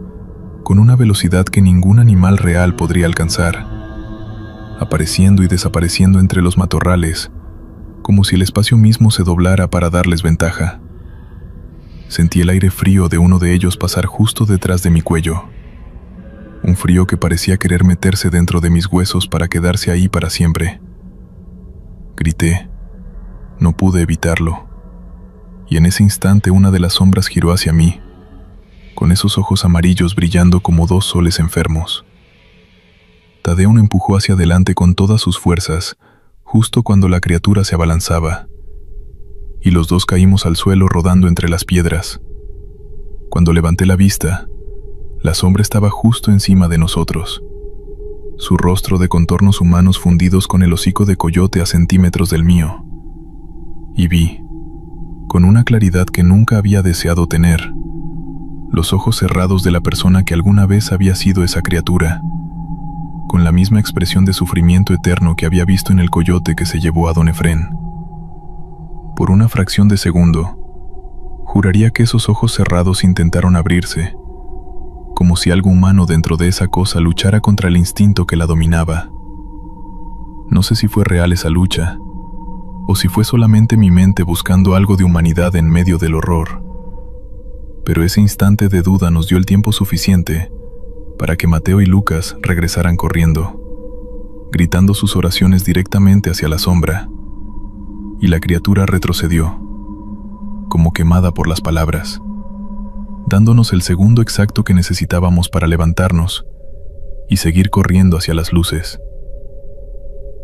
con una velocidad que ningún animal real podría alcanzar, apareciendo y desapareciendo entre los matorrales, como si el espacio mismo se doblara para darles ventaja. Sentí el aire frío de uno de ellos pasar justo detrás de mi cuello, un frío que parecía querer meterse dentro de mis huesos para quedarse ahí para siempre. Grité. No pude evitarlo, y en ese instante una de las sombras giró hacia mí, con esos ojos amarillos brillando como 2 soles enfermos. Tadeo me empujó hacia adelante con todas sus fuerzas, justo cuando la criatura se abalanzaba, y los 2 caímos al suelo rodando entre las piedras. Cuando levanté la vista, la sombra estaba justo encima de nosotros, su rostro de contornos humanos fundidos con el hocico de coyote a centímetros del mío, y vi, con una claridad que nunca había deseado tener, los ojos cerrados de la persona que alguna vez había sido esa criatura, con la misma expresión de sufrimiento eterno que había visto en el coyote que se llevó a don Efrén. Por una fracción de segundo, juraría que esos ojos cerrados intentaron abrirse, como si algo humano dentro de esa cosa luchara contra el instinto que la dominaba. No sé si fue real esa lucha, o si fue solamente mi mente buscando algo de humanidad en medio del horror, pero ese instante de duda nos dio el tiempo suficiente para que Mateo y Lucas regresaran corriendo, gritando sus oraciones directamente hacia la sombra, y la criatura retrocedió. como quemada por las palabras, dándonos el segundo exacto que necesitábamos para levantarnos y seguir corriendo hacia las luces.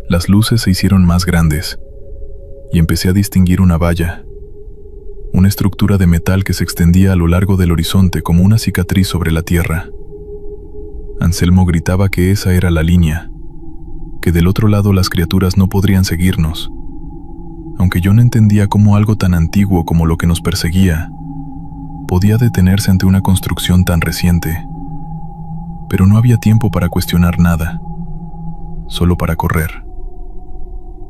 Las luces se hicieron más grandes y empecé a distinguir una valla, una estructura de metal que se extendía a lo largo del horizonte como una cicatriz sobre la tierra. Anselmo gritaba que esa era la línea, que del otro lado las criaturas no podrían seguirnos, aunque yo no entendía cómo algo tan antiguo como lo que nos perseguía podía detenerse ante una construcción tan reciente. Pero no había tiempo para cuestionar nada, solo para correr.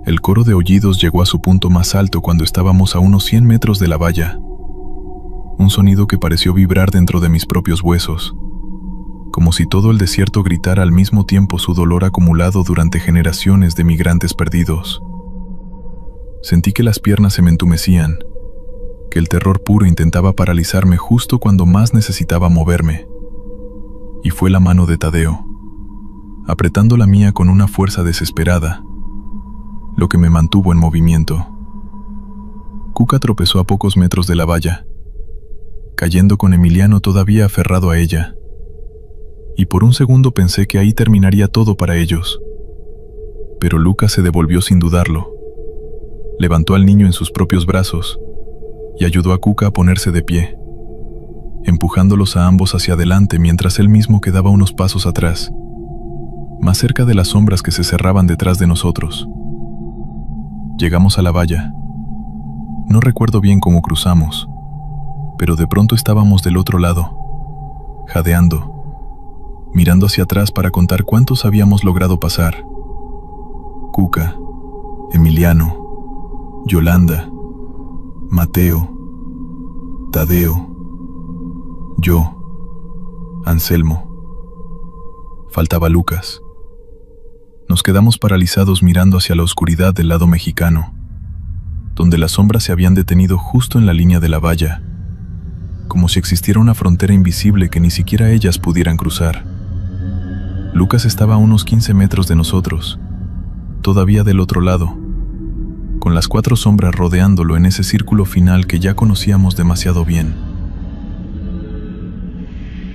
El coro de aullidos llegó a su punto más alto cuando estábamos a unos 100 metros de la valla, un sonido que pareció vibrar dentro de mis propios huesos, como si todo el desierto gritara al mismo tiempo su dolor acumulado durante generaciones de migrantes perdidos. Sentí que las piernas se me entumecían, que el terror puro intentaba paralizarme justo cuando más necesitaba moverme. Y fue la mano de Tadeo, apretando la mía con una fuerza desesperada, lo que me mantuvo en movimiento. Cuca tropezó a pocos metros de la valla, cayendo con Emiliano todavía aferrado a ella. Y por un segundo pensé que ahí terminaría todo para ellos. Pero Lucas se devolvió sin dudarlo. Levantó al niño en sus propios brazos y ayudó a Cuca a ponerse de pie, empujándolos a ambos hacia adelante mientras él mismo quedaba unos pasos atrás, más cerca de las sombras que se cerraban detrás de nosotros. Llegamos a la valla. No recuerdo bien cómo cruzamos, pero de pronto estábamos del otro lado, jadeando, mirando hacia atrás para contar cuántos habíamos logrado pasar. Cuca, Emiliano, Yolanda, Mateo, Tadeo, yo, Anselmo. Faltaba Lucas. Nos quedamos paralizados mirando hacia la oscuridad del lado mexicano, donde las sombras se habían detenido justo en la línea de la valla, como si existiera una frontera invisible que ni siquiera ellas pudieran cruzar. Lucas estaba a unos 15 metros de nosotros, todavía del otro lado, con las 4 sombras rodeándolo en ese círculo final que ya conocíamos demasiado bien.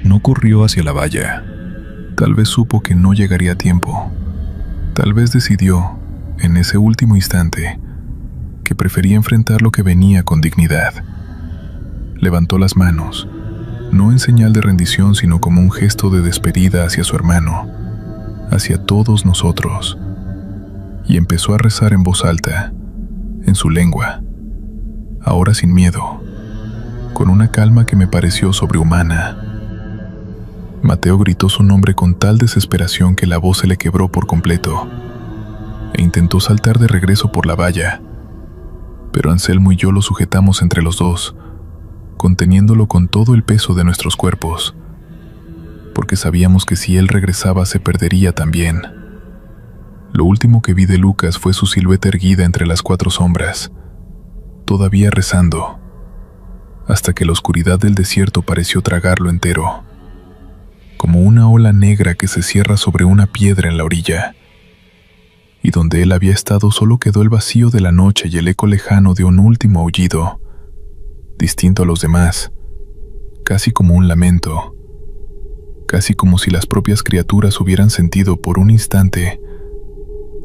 No corrió hacia la valla. Tal vez supo que no llegaría a tiempo. Tal vez decidió, en ese último instante, que prefería enfrentar lo que venía con dignidad. Levantó las manos, no en señal de rendición, sino como un gesto de despedida hacia su hermano, hacia todos nosotros, y empezó a rezar en voz alta, en su lengua, ahora sin miedo, con una calma que me pareció sobrehumana. Mateo gritó su nombre con tal desesperación que la voz se le quebró por completo, e intentó saltar de regreso por la valla, pero Anselmo y yo lo sujetamos entre los dos, conteniéndolo con todo el peso de nuestros cuerpos, porque sabíamos que si él regresaba se perdería también. Lo último que vi de Lucas fue su silueta erguida entre las 4 sombras, todavía rezando, hasta que la oscuridad del desierto pareció tragarlo entero, como una ola negra que se cierra sobre una piedra en la orilla, y donde él había estado solo quedó el vacío de la noche y el eco lejano de un último aullido, distinto a los demás, casi como un lamento, casi como si las propias criaturas hubieran sentido por un instante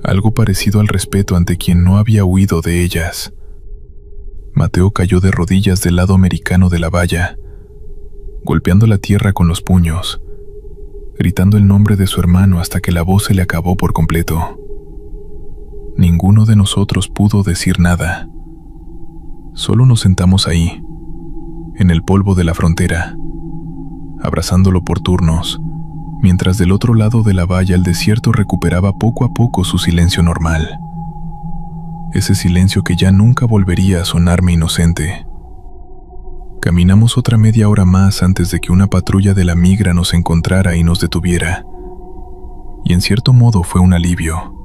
algo parecido al respeto ante quien no había huido de ellas. Mateo cayó de rodillas del lado americano de la valla, golpeando la tierra con los puños, gritando el nombre de su hermano hasta que la voz se le acabó por completo. Ninguno de nosotros pudo decir nada. Solo nos sentamos ahí, en el polvo de la frontera, abrazándolo por turnos, mientras del otro lado de la valla el desierto recuperaba poco a poco su silencio normal. Ese silencio que ya nunca volvería a sonarme inocente. Caminamos otra media hora más antes de que una patrulla de la migra nos encontrara y nos detuviera. Y en cierto modo fue un alivio,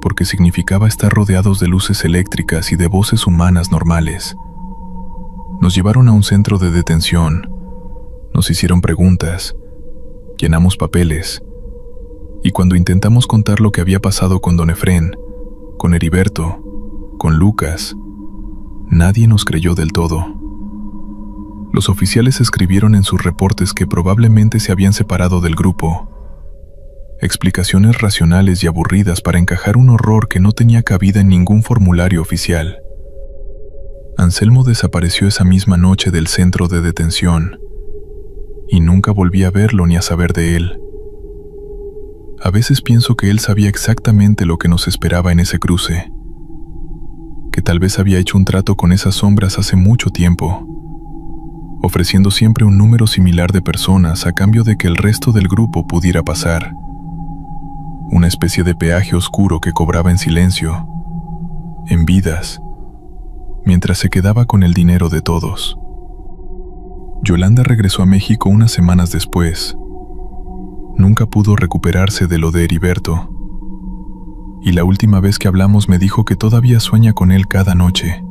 porque significaba estar rodeados de luces eléctricas y de voces humanas normales. Nos llevaron a un centro de detención, nos hicieron preguntas, llenamos papeles, y cuando intentamos contar lo que había pasado con don Efrén, con Heriberto, con Lucas, Nadie nos creyó del todo. Los oficiales escribieron en sus reportes que probablemente se habían separado del grupo. Explicaciones racionales y aburridas para encajar un horror que no tenía cabida en ningún formulario oficial. Anselmo desapareció esa misma noche del centro de detención y nunca volví a verlo ni a saber de él. A veces pienso que él sabía exactamente lo que nos esperaba en ese cruce, que tal vez había hecho un trato con esas sombras hace mucho tiempo, ofreciendo siempre un número similar de personas a cambio de que el resto del grupo pudiera pasar. Una especie de peaje oscuro que cobraba en silencio, en vidas, mientras se quedaba con el dinero de todos. Yolanda regresó a México unas semanas después. Nunca pudo recuperarse de lo de Heriberto, y la última vez que hablamos me dijo que todavía sueña con él cada noche,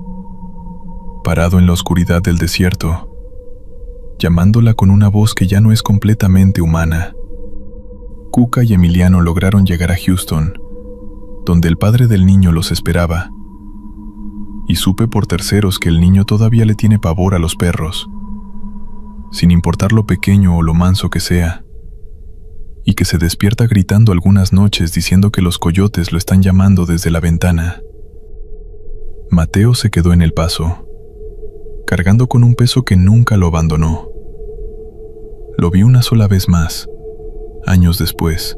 parado en la oscuridad del desierto, llamándola con una voz que ya no es completamente humana. Cuca y Emiliano lograron llegar a Houston, donde el padre del niño los esperaba, y supe por terceros que el niño todavía le tiene pavor a los perros, sin importar lo pequeño o lo manso que sea, y que se despierta gritando algunas noches diciendo que los coyotes lo están llamando desde la ventana. Mateo se quedó en El Paso, cargando con un peso que nunca lo abandonó. Lo vi una sola vez más, años después,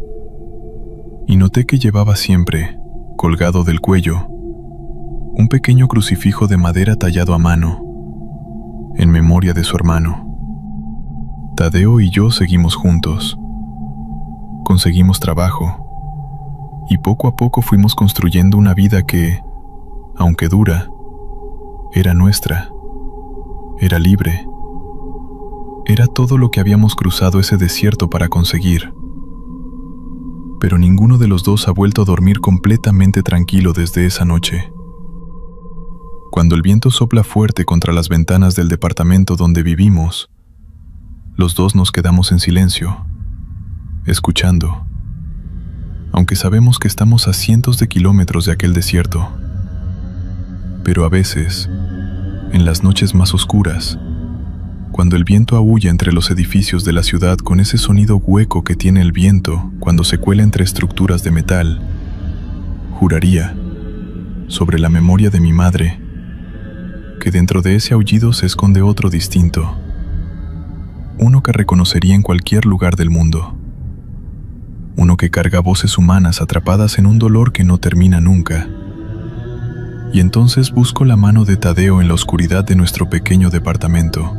y noté que llevaba siempre, colgado del cuello, un pequeño crucifijo de madera tallado a mano, en memoria de su hermano. Tadeo y yo seguimos juntos. Conseguimos trabajo, y poco a poco fuimos construyendo una vida que, aunque dura, era nuestra, era libre, era todo lo que habíamos cruzado ese desierto para conseguir. Pero ninguno de los dos ha vuelto a dormir completamente tranquilo desde esa noche. Cuando el viento sopla fuerte contra las ventanas del departamento donde vivimos, los dos nos quedamos en silencio, escuchando, aunque sabemos que estamos a cientos de kilómetros de aquel desierto. Pero a veces, en las noches más oscuras, cuando el viento aúlla entre los edificios de la ciudad con ese sonido hueco que tiene el viento cuando se cuela entre estructuras de metal, juraría, sobre la memoria de mi madre, que dentro de ese aullido se esconde otro distinto, uno que reconocería en cualquier lugar del mundo. Uno que carga voces humanas atrapadas en un dolor que no termina nunca. Y entonces busco la mano de Tadeo en la oscuridad de nuestro pequeño departamento,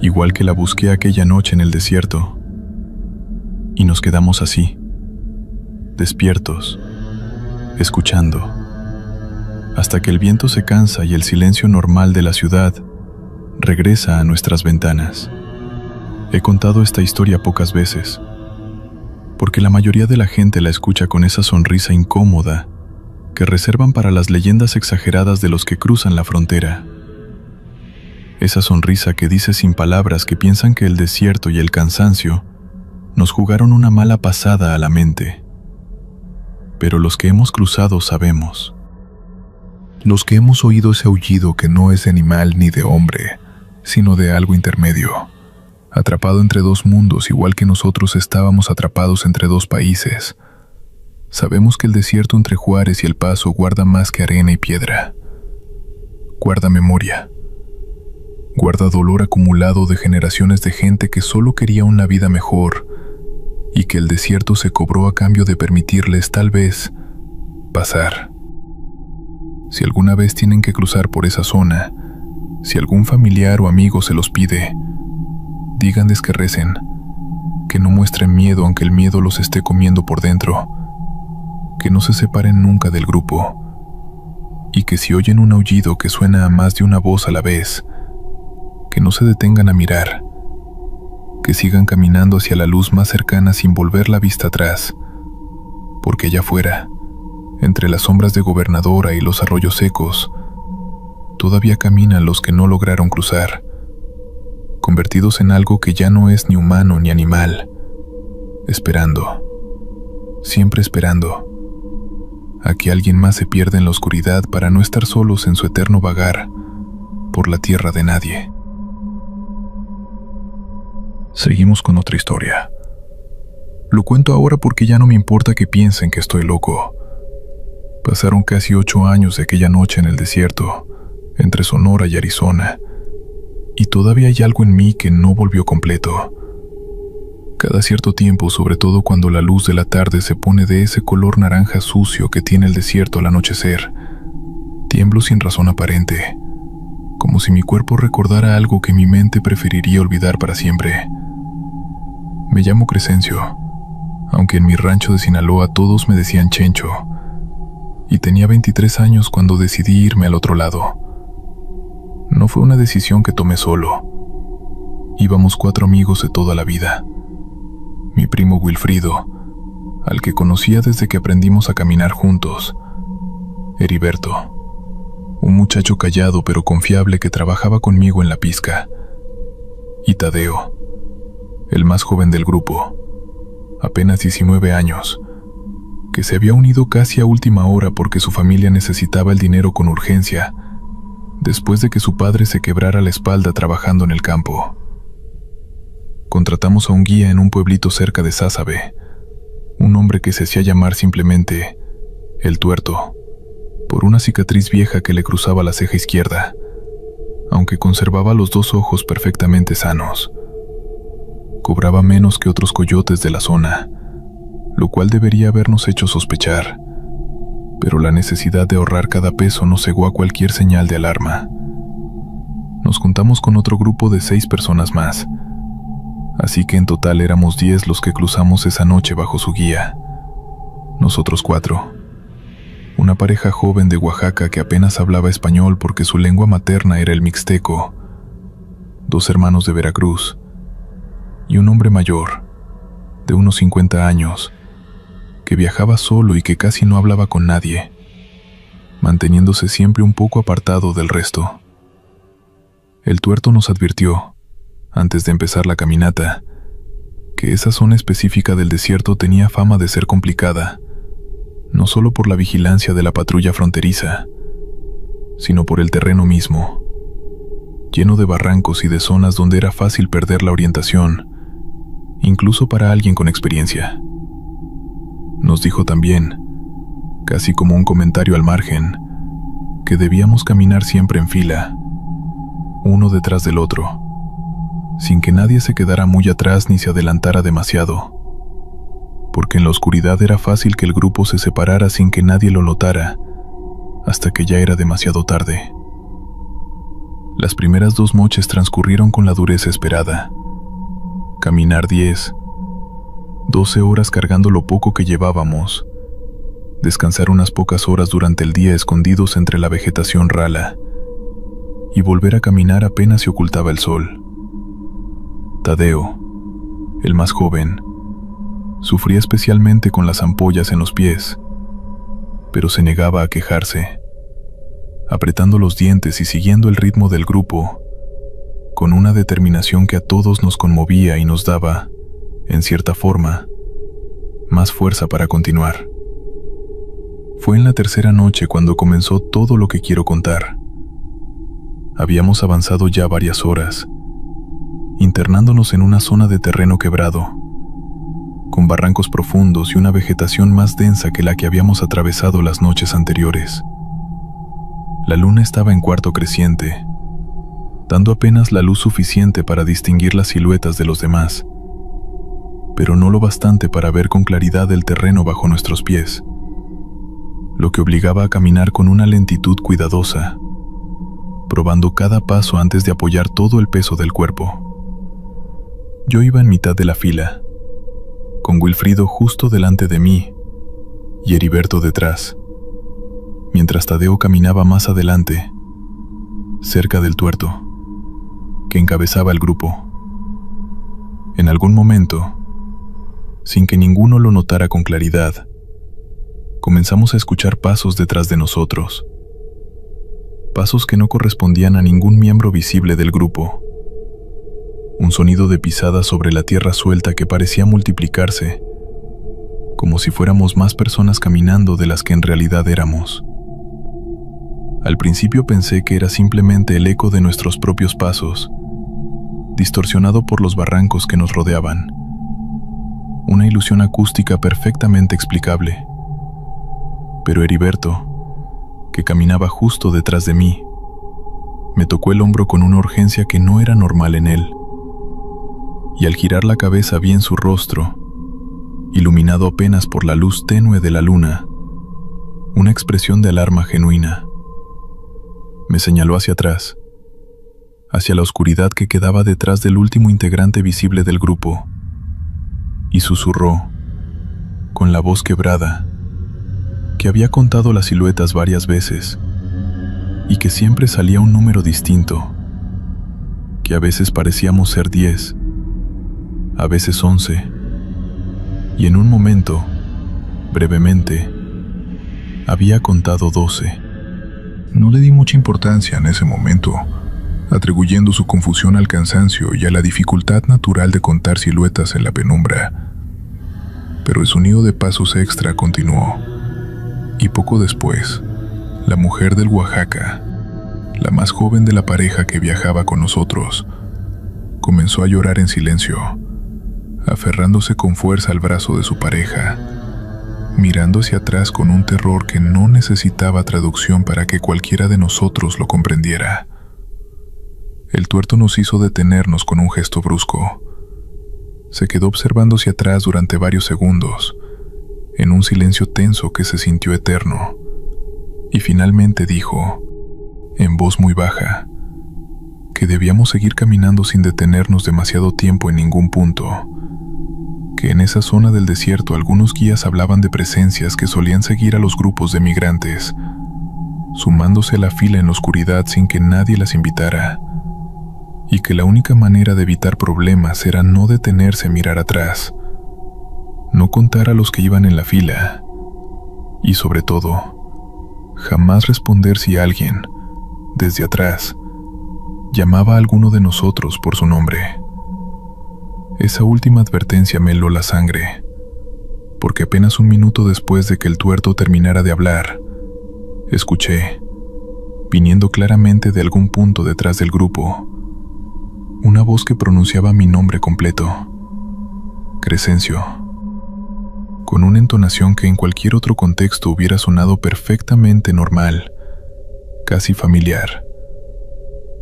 igual que la busqué aquella noche en el desierto, y nos quedamos así, despiertos, escuchando, hasta que el viento se cansa y el silencio normal de la ciudad regresa a nuestras ventanas. He contado esta historia pocas veces, porque la mayoría de la gente la escucha con esa sonrisa incómoda que reservan para las leyendas exageradas de los que cruzan la frontera. Esa sonrisa que dice sin palabras que piensan que el desierto y el cansancio nos jugaron una mala pasada a la mente. Pero los que hemos cruzado sabemos. Los que hemos oído ese aullido que no es de animal ni de hombre, sino de algo intermedio, atrapado entre dos mundos igual que nosotros estábamos atrapados entre dos países. Sabemos que el desierto entre Juárez y El Paso guarda más que arena y piedra. Guarda memoria. Guarda dolor acumulado de generaciones de gente que solo quería una vida mejor y que el desierto se cobró a cambio de permitirles, tal vez, pasar. Si alguna vez tienen que cruzar por esa zona, si algún familiar o amigo se los pide, díganles que recen, que no muestren miedo aunque el miedo los esté comiendo por dentro, que no se separen nunca del grupo, y que si oyen un aullido que suena a más de una voz a la vez, que no se detengan a mirar, que sigan caminando hacia la luz más cercana sin volver la vista atrás, porque allá afuera, entre las sombras de Gobernadora y los arroyos secos, todavía caminan los que no lograron cruzar, convertidos en algo que ya no es ni humano ni animal, esperando, siempre esperando, a que alguien más se pierda en la oscuridad para no estar solos en su eterno vagar por la tierra de nadie. Seguimos con otra historia. Lo cuento ahora porque ya no me importa que piensen que estoy loco. Pasaron casi 8 años de aquella noche en el desierto, entre Sonora y Arizona, y todavía hay algo en mí que no volvió completo. Cada cierto tiempo, sobre todo cuando la luz de la tarde se pone de ese color naranja sucio que tiene el desierto al anochecer, tiemblo sin razón aparente, como si mi cuerpo recordara algo que mi mente preferiría olvidar para siempre. Me llamo Crescencio, aunque en mi rancho de Sinaloa todos me decían Chencho, y tenía 23 años cuando decidí irme al otro lado. No fue una decisión que tomé solo. Íbamos 4 amigos de toda la vida. Mi primo Wilfrido, al que conocía desde que aprendimos a caminar juntos. Heriberto, un muchacho callado pero confiable que trabajaba conmigo en la pizca. Y Tadeo, el más joven del grupo, apenas 19 años, que se había unido casi a última hora porque su familia necesitaba el dinero con urgencia, después de que su padre se quebrara la espalda trabajando en el campo. Contratamos a un guía en un pueblito cerca de Sázabe, un hombre que se hacía llamar simplemente El Tuerto, por una cicatriz vieja que le cruzaba la ceja izquierda, aunque conservaba los 2 ojos perfectamente sanos. Cobraba menos que otros coyotes de la zona, lo cual debería habernos hecho sospechar, pero la necesidad de ahorrar cada peso nos cegó a cualquier señal de alarma. Nos juntamos con otro grupo de 6 personas más, así que en total éramos 10 los que cruzamos esa noche bajo su guía. Nosotros 4. Una pareja joven de Oaxaca que apenas hablaba español porque su lengua materna era el mixteco, 2 hermanos de Veracruz, y un hombre mayor, de unos 50 años, que viajaba solo y que casi no hablaba con nadie, manteniéndose siempre un poco apartado del resto. El Tuerto nos advirtió, antes de empezar la caminata, que esa zona específica del desierto tenía fama de ser complicada, no solo por la vigilancia de la patrulla fronteriza, sino por el terreno mismo, lleno de barrancos y de zonas donde era fácil perder la orientación, incluso para alguien con experiencia. Nos dijo también, casi como un comentario al margen, que debíamos caminar siempre en fila, uno detrás del otro, sin que nadie se quedara muy atrás ni se adelantara demasiado, porque en la oscuridad era fácil que el grupo se separara sin que nadie lo notara, hasta que ya era demasiado tarde. Las primeras 2 noches transcurrieron con la dureza esperada. Caminar 10, 12 horas cargando lo poco que llevábamos, descansar unas pocas horas durante el día escondidos entre la vegetación rala, y volver a caminar apenas se ocultaba el sol. Tadeo, el más joven, sufría especialmente con las ampollas en los pies, pero se negaba a quejarse, apretando los dientes y siguiendo el ritmo del grupo, con una determinación que a todos nos conmovía y nos daba, en cierta forma, más fuerza para continuar. Fue en la tercera noche cuando comenzó todo lo que quiero contar. Habíamos avanzado ya varias horas, internándonos en una zona de terreno quebrado, con barrancos profundos y una vegetación más densa que la que habíamos atravesado las noches anteriores. La luna estaba en cuarto creciente, dando apenas la luz suficiente para distinguir las siluetas de los demás, pero no lo bastante para ver con claridad el terreno bajo nuestros pies, lo que obligaba a caminar con una lentitud cuidadosa, probando cada paso antes de apoyar todo el peso del cuerpo. Yo iba en mitad de la fila, con Wilfrido justo delante de mí y Heriberto detrás, mientras Tadeo caminaba más adelante, cerca del Tuerto, que encabezaba el grupo. En algún momento, sin que ninguno lo notara con claridad, comenzamos a escuchar pasos detrás de nosotros, pasos que no correspondían a ningún miembro visible del grupo. Un sonido de pisadas sobre la tierra suelta que parecía multiplicarse, como si fuéramos más personas caminando de las que en realidad éramos. Al principio pensé que era simplemente el eco de nuestros propios pasos, distorsionado por los barrancos que nos rodeaban. Una ilusión acústica perfectamente explicable. Pero Heriberto, que caminaba justo detrás de mí, me tocó el hombro con una urgencia que no era normal en él. Y al girar la cabeza vi en su rostro, iluminado apenas por la luz tenue de la luna, una expresión de alarma genuina. Me señaló hacia atrás, hacia la oscuridad que quedaba detrás del último integrante visible del grupo, y susurró, con la voz quebrada, que había contado las siluetas varias veces, y que siempre salía un número distinto, que a veces parecíamos ser 10, a veces 11, y en un momento, brevemente, había contado 12. No le di mucha importancia en ese momento, atribuyendo su confusión al cansancio y a la dificultad natural de contar siluetas en la penumbra. Pero el sonido de pasos extra continuó, y poco después, la mujer del Oaxaca, la más joven de la pareja que viajaba con nosotros, comenzó a llorar en silencio, aferrándose con fuerza al brazo de su pareja, mirando hacia atrás con un terror que no necesitaba traducción para que cualquiera de nosotros lo comprendiera. El tuerto nos hizo detenernos con un gesto brusco. Se quedó observando hacia atrás durante varios segundos, en un silencio tenso que se sintió eterno, y finalmente dijo, en voz muy baja, que debíamos seguir caminando sin detenernos demasiado tiempo en ningún punto, que en esa zona del desierto algunos guías hablaban de presencias que solían seguir a los grupos de migrantes, sumándose a la fila en la oscuridad sin que nadie las invitara, y que la única manera de evitar problemas era no detenerse a mirar atrás, no contar a los que iban en la fila, y sobre todo, jamás responder si alguien, desde atrás, llamaba a alguno de nosotros por su nombre. Esa última advertencia me heló la sangre, porque apenas un minuto después de que el tuerto terminara de hablar, escuché, viniendo claramente de algún punto detrás del grupo, una voz que pronunciaba mi nombre completo, Crescencio, con una entonación que en cualquier otro contexto hubiera sonado perfectamente normal, casi familiar,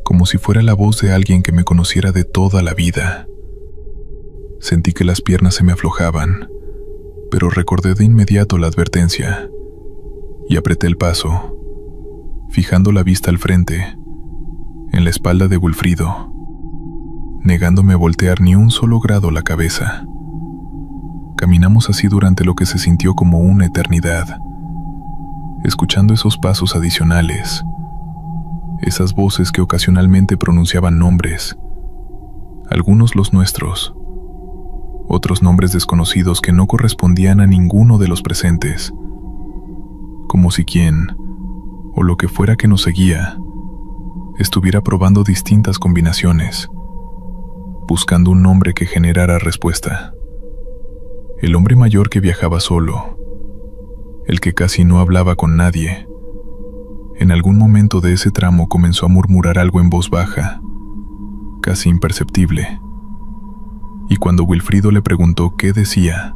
como si fuera la voz de alguien que me conociera de toda la vida. Sentí que las piernas se me aflojaban, pero recordé de inmediato la advertencia, y apreté el paso, fijando la vista al frente, en la espalda de Wilfrido, negándome a voltear ni un solo grado la cabeza. Caminamos así durante lo que se sintió como una eternidad, escuchando esos pasos adicionales, esas voces que ocasionalmente pronunciaban nombres, algunos los nuestros, otros nombres desconocidos que no correspondían a ninguno de los presentes, como si quien, o lo que fuera que nos seguía, estuviera probando distintas combinaciones, buscando un nombre que generara respuesta. El hombre mayor que viajaba solo, el que casi no hablaba con nadie, en algún momento de ese tramo comenzó a murmurar algo en voz baja, casi imperceptible, y cuando Wilfrido le preguntó qué decía,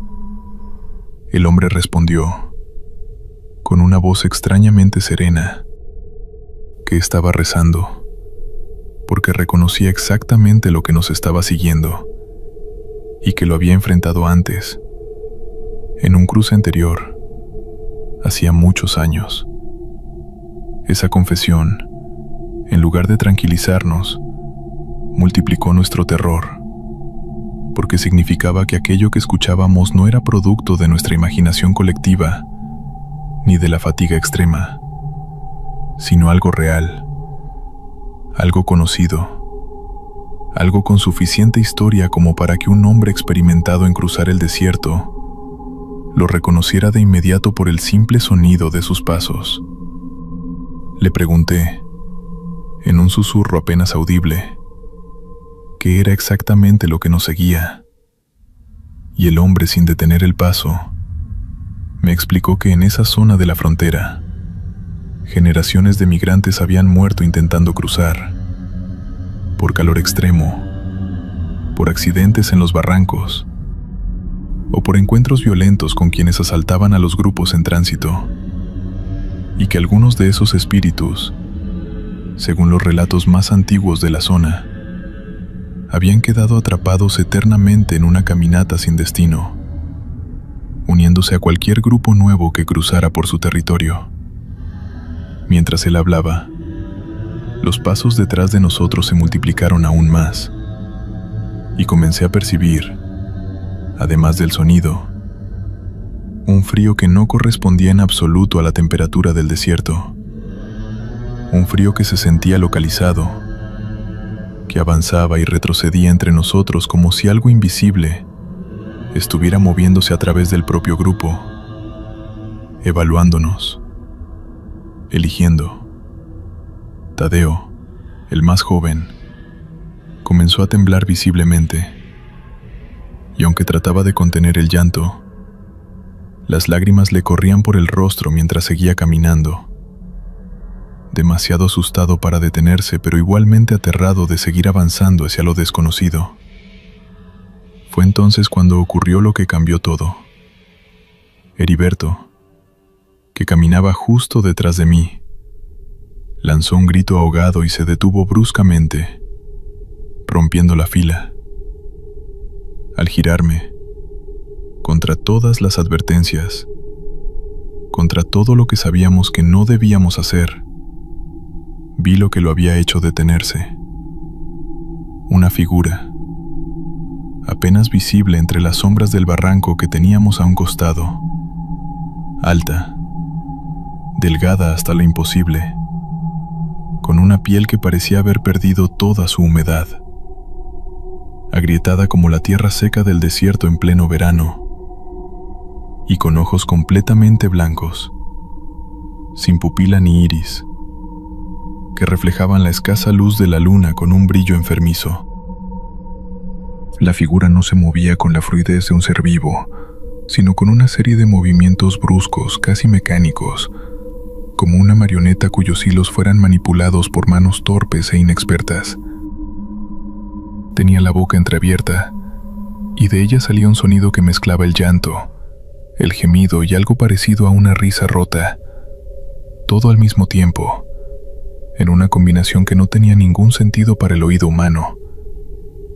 el hombre respondió, con una voz extrañamente serena, que estaba rezando, porque reconocía exactamente lo que nos estaba siguiendo, y que lo había enfrentado antes, en un cruce anterior, hacía muchos años. Esa confesión, en lugar de tranquilizarnos, multiplicó nuestro terror, porque significaba que aquello que escuchábamos no era producto de nuestra imaginación colectiva, ni de la fatiga extrema, sino algo real, algo conocido, algo con suficiente historia como para que un hombre experimentado en cruzar el desierto lo reconociera de inmediato por el simple sonido de sus pasos. Le pregunté, en un susurro apenas audible, qué era exactamente lo que nos seguía, y el hombre, sin detener el paso, Me explicó que en esa zona de la frontera, generaciones de migrantes habían muerto intentando cruzar, por calor extremo, por accidentes en los barrancos, o por encuentros violentos con quienes asaltaban a los grupos en tránsito, y que algunos de esos espíritus, según los relatos más antiguos de la zona, habían quedado atrapados eternamente en una caminata sin destino, uniéndose a cualquier grupo nuevo que cruzara por su territorio. Mientras él hablaba, los pasos detrás de nosotros se multiplicaron aún más, y comencé a percibir, además del sonido, un frío que no correspondía en absoluto a la temperatura del desierto, un frío que se sentía localizado, que avanzaba y retrocedía entre nosotros como si algo invisible estuviera moviéndose a través del propio grupo, evaluándonos, eligiendo. Tadeo, el más joven, comenzó a temblar visiblemente, y aunque trataba de contener el llanto, las lágrimas le corrían por el rostro mientras seguía caminando, demasiado asustado para detenerse, pero igualmente aterrado de seguir avanzando hacia lo desconocido. Fue entonces cuando ocurrió lo que cambió todo. Heriberto, que caminaba justo detrás de mí, lanzó un grito ahogado y se detuvo bruscamente, rompiendo la fila. Al girarme, contra todas las advertencias, contra todo lo que sabíamos que no debíamos hacer, vi lo que lo había hecho detenerse. Una figura, apenas visible entre las sombras del barranco que teníamos a un costado, alta, delgada hasta lo imposible, con una piel que parecía haber perdido toda su humedad, agrietada como la tierra seca del desierto en pleno verano, y con ojos completamente blancos, sin pupila ni iris, que reflejaban la escasa luz de la luna con un brillo enfermizo. La figura no se movía con la fluidez de un ser vivo, sino con una serie de movimientos bruscos, casi mecánicos, como una marioneta cuyos hilos fueran manipulados por manos torpes e inexpertas. Tenía la boca entreabierta, y de ella salía un sonido que mezclaba el llanto, el gemido y algo parecido a una risa rota, todo al mismo tiempo, en una combinación que no tenía ningún sentido para el oído humano,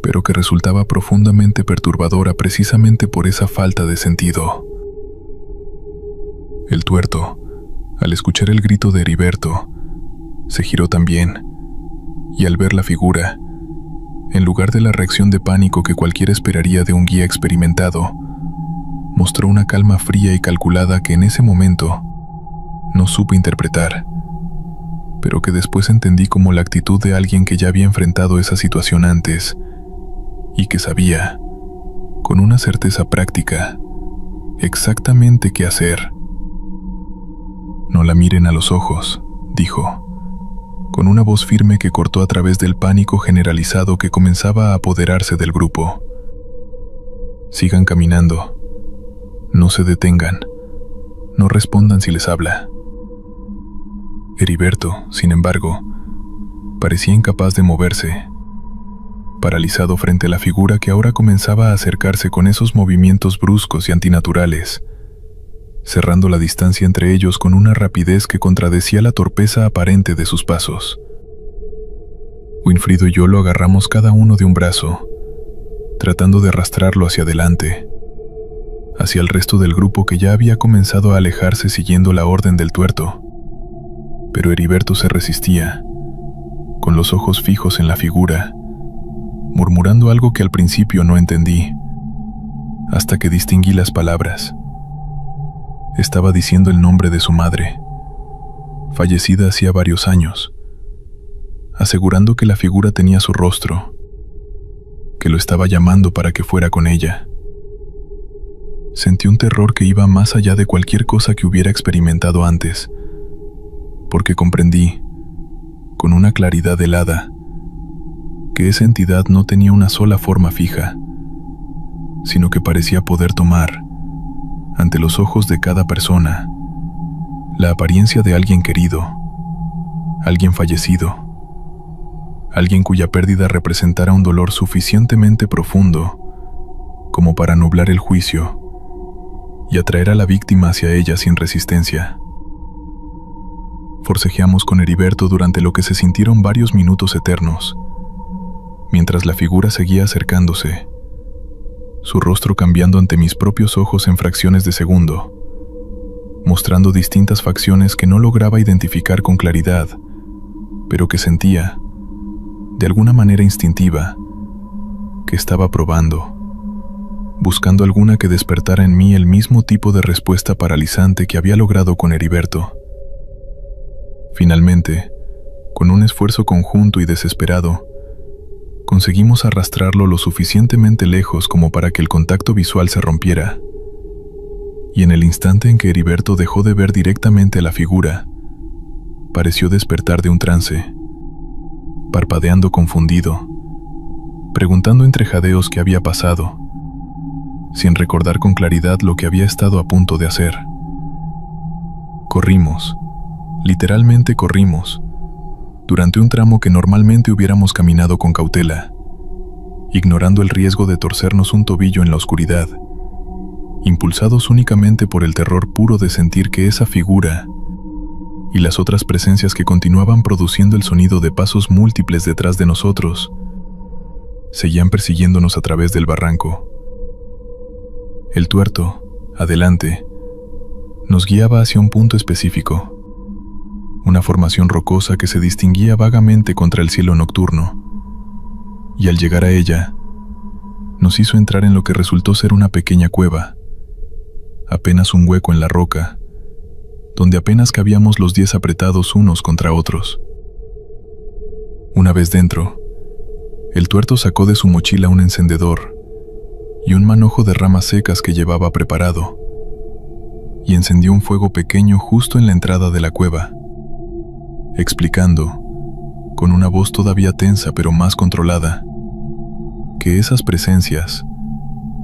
pero que resultaba profundamente perturbadora precisamente por esa falta de sentido. El tuerto, al escuchar el grito de Heriberto, se giró también, y al ver la figura, en lugar de la reacción de pánico que cualquiera esperaría de un guía experimentado, mostró una calma fría y calculada que en ese momento no supe interpretar, pero que después entendí como la actitud de alguien que ya había enfrentado esa situación antes y que sabía, con una certeza práctica, exactamente qué hacer. «No la miren a los ojos», dijo, con una voz firme que cortó a través del pánico generalizado que comenzaba a apoderarse del grupo. «Sigan caminando. No se detengan. No respondan si les habla». Heriberto, sin embargo, parecía incapaz de moverse, paralizado frente a la figura que ahora comenzaba a acercarse con esos movimientos bruscos y antinaturales, cerrando la distancia entre ellos con una rapidez que contradecía la torpeza aparente de sus pasos. Winfrido y yo lo agarramos cada uno de un brazo, tratando de arrastrarlo hacia adelante, hacia el resto del grupo que ya había comenzado a alejarse siguiendo la orden del tuerto. Pero Heriberto se resistía, con los ojos fijos en la figura, murmurando algo que al principio no entendí, hasta que distinguí las palabras. Estaba diciendo el nombre de su madre, fallecida hacía varios años, asegurando que la figura tenía su rostro, que lo estaba llamando para que fuera con ella. Sentí un terror que iba más allá de cualquier cosa que hubiera experimentado antes, porque comprendí, con una claridad helada, que esa entidad no tenía una sola forma fija, sino que parecía poder tomar, ante los ojos de cada persona, la apariencia de alguien querido, alguien fallecido, alguien cuya pérdida representara un dolor suficientemente profundo como para nublar el juicio y atraer a la víctima hacia ella sin resistencia. Forcejeamos con Heriberto durante lo que se sintieron varios minutos eternos, mientras la figura seguía acercándose, su rostro cambiando ante mis propios ojos en fracciones de segundo, mostrando distintas facciones que no lograba identificar con claridad, pero que sentía, de alguna manera instintiva, que estaba probando, buscando alguna que despertara en mí el mismo tipo de respuesta paralizante que había logrado con Heriberto. Finalmente, con un esfuerzo conjunto y desesperado, conseguimos arrastrarlo lo suficientemente lejos como para que el contacto visual se rompiera. Y en el instante en que Heriberto dejó de ver directamente a la figura, pareció despertar de un trance, parpadeando confundido, preguntando entre jadeos qué había pasado, sin recordar con claridad lo que había estado a punto de hacer. Corrimos, literalmente corrimos, durante un tramo que normalmente hubiéramos caminado con cautela, ignorando el riesgo de torcernos un tobillo en la oscuridad, impulsados únicamente por el terror puro de sentir que esa figura y las otras presencias que continuaban produciendo el sonido de pasos múltiples detrás de nosotros seguían persiguiéndonos a través del barranco. El tuerto, adelante, nos guiaba hacia un punto específico, una formación rocosa que se distinguía vagamente contra el cielo nocturno, y al llegar a ella, nos hizo entrar en lo que resultó ser una pequeña cueva, apenas un hueco en la roca, donde apenas cabíamos los 10 apretados unos contra otros. Una vez dentro, el tuerto sacó de su mochila un encendedor y un manojo de ramas secas que llevaba preparado, y encendió un fuego pequeño justo en la entrada de la cueva, explicando, con una voz todavía tensa pero más controlada, que esas presencias,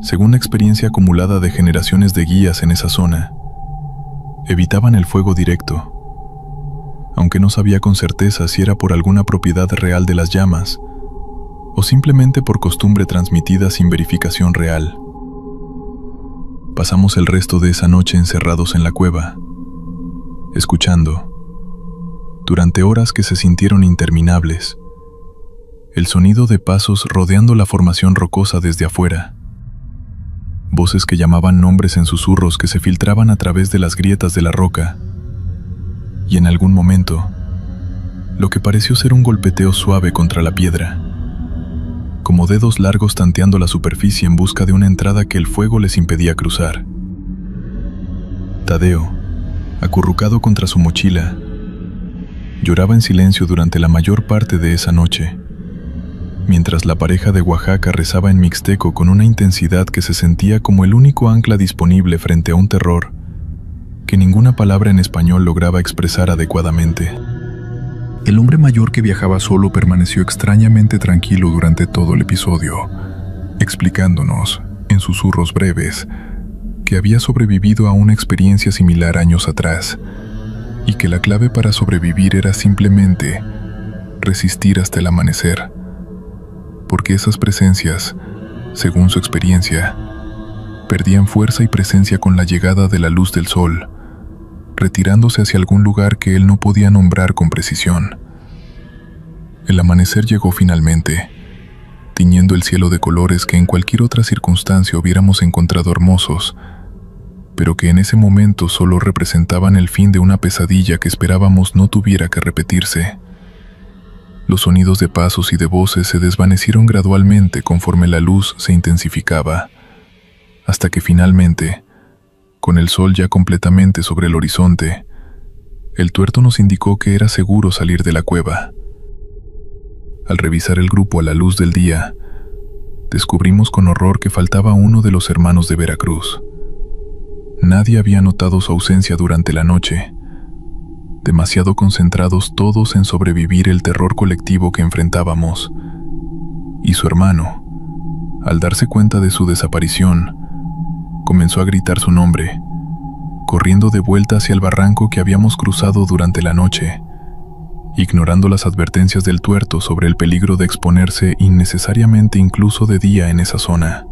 según la experiencia acumulada de generaciones de guías en esa zona, evitaban el fuego directo, aunque no sabía con certeza si era por alguna propiedad real de las llamas o simplemente por costumbre transmitida sin verificación real. Pasamos el resto de esa noche encerrados en la cueva, escuchando, durante horas que se sintieron interminables, el sonido de pasos rodeando la formación rocosa desde afuera, voces que llamaban nombres en susurros que se filtraban a través de las grietas de la roca, y en algún momento, lo que pareció ser un golpeteo suave contra la piedra, como dedos largos tanteando la superficie en busca de una entrada que el fuego les impedía cruzar. Tadeo, acurrucado contra su mochila, lloraba en silencio durante la mayor parte de esa noche, mientras la pareja de Oaxaca rezaba en mixteco con una intensidad que se sentía como el único ancla disponible frente a un terror que ninguna palabra en español lograba expresar adecuadamente. El hombre mayor que viajaba solo permaneció extrañamente tranquilo durante todo el episodio, explicándonos, en susurros breves, que había sobrevivido a una experiencia similar años atrás, y que la clave para sobrevivir era simplemente resistir hasta el amanecer, porque esas presencias, según su experiencia, perdían fuerza y presencia con la llegada de la luz del sol, retirándose hacia algún lugar que él no podía nombrar con precisión. El amanecer llegó finalmente, tiñendo el cielo de colores que en cualquier otra circunstancia hubiéramos encontrado hermosos, pero que en ese momento solo representaban el fin de una pesadilla que esperábamos no tuviera que repetirse. Los sonidos de pasos y de voces se desvanecieron gradualmente conforme la luz se intensificaba, hasta que finalmente, con el sol ya completamente sobre el horizonte, el tuerto nos indicó que era seguro salir de la cueva. Al revisar el grupo a la luz del día, descubrimos con horror que faltaba uno de los hermanos de Veracruz. Nadie había notado su ausencia durante la noche, demasiado concentrados todos en sobrevivir el terror colectivo que enfrentábamos, y su hermano, al darse cuenta de su desaparición, comenzó a gritar su nombre, corriendo de vuelta hacia el barranco que habíamos cruzado durante la noche, ignorando las advertencias del tuerto sobre el peligro de exponerse innecesariamente incluso de día en esa zona.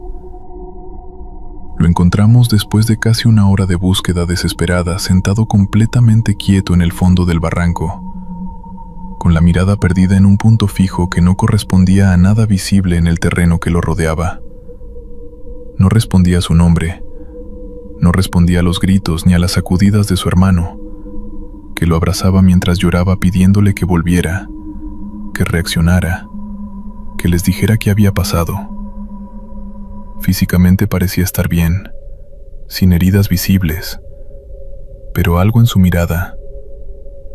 Lo encontramos después de casi una hora de búsqueda desesperada, sentado completamente quieto en el fondo del barranco, con la mirada perdida en un punto fijo que no correspondía a nada visible en el terreno que lo rodeaba. No respondía a su nombre, no respondía a los gritos ni a las sacudidas de su hermano, que lo abrazaba mientras lloraba pidiéndole que volviera, que reaccionara, que les dijera qué había pasado. Físicamente parecía estar bien, sin heridas visibles, pero algo en su mirada,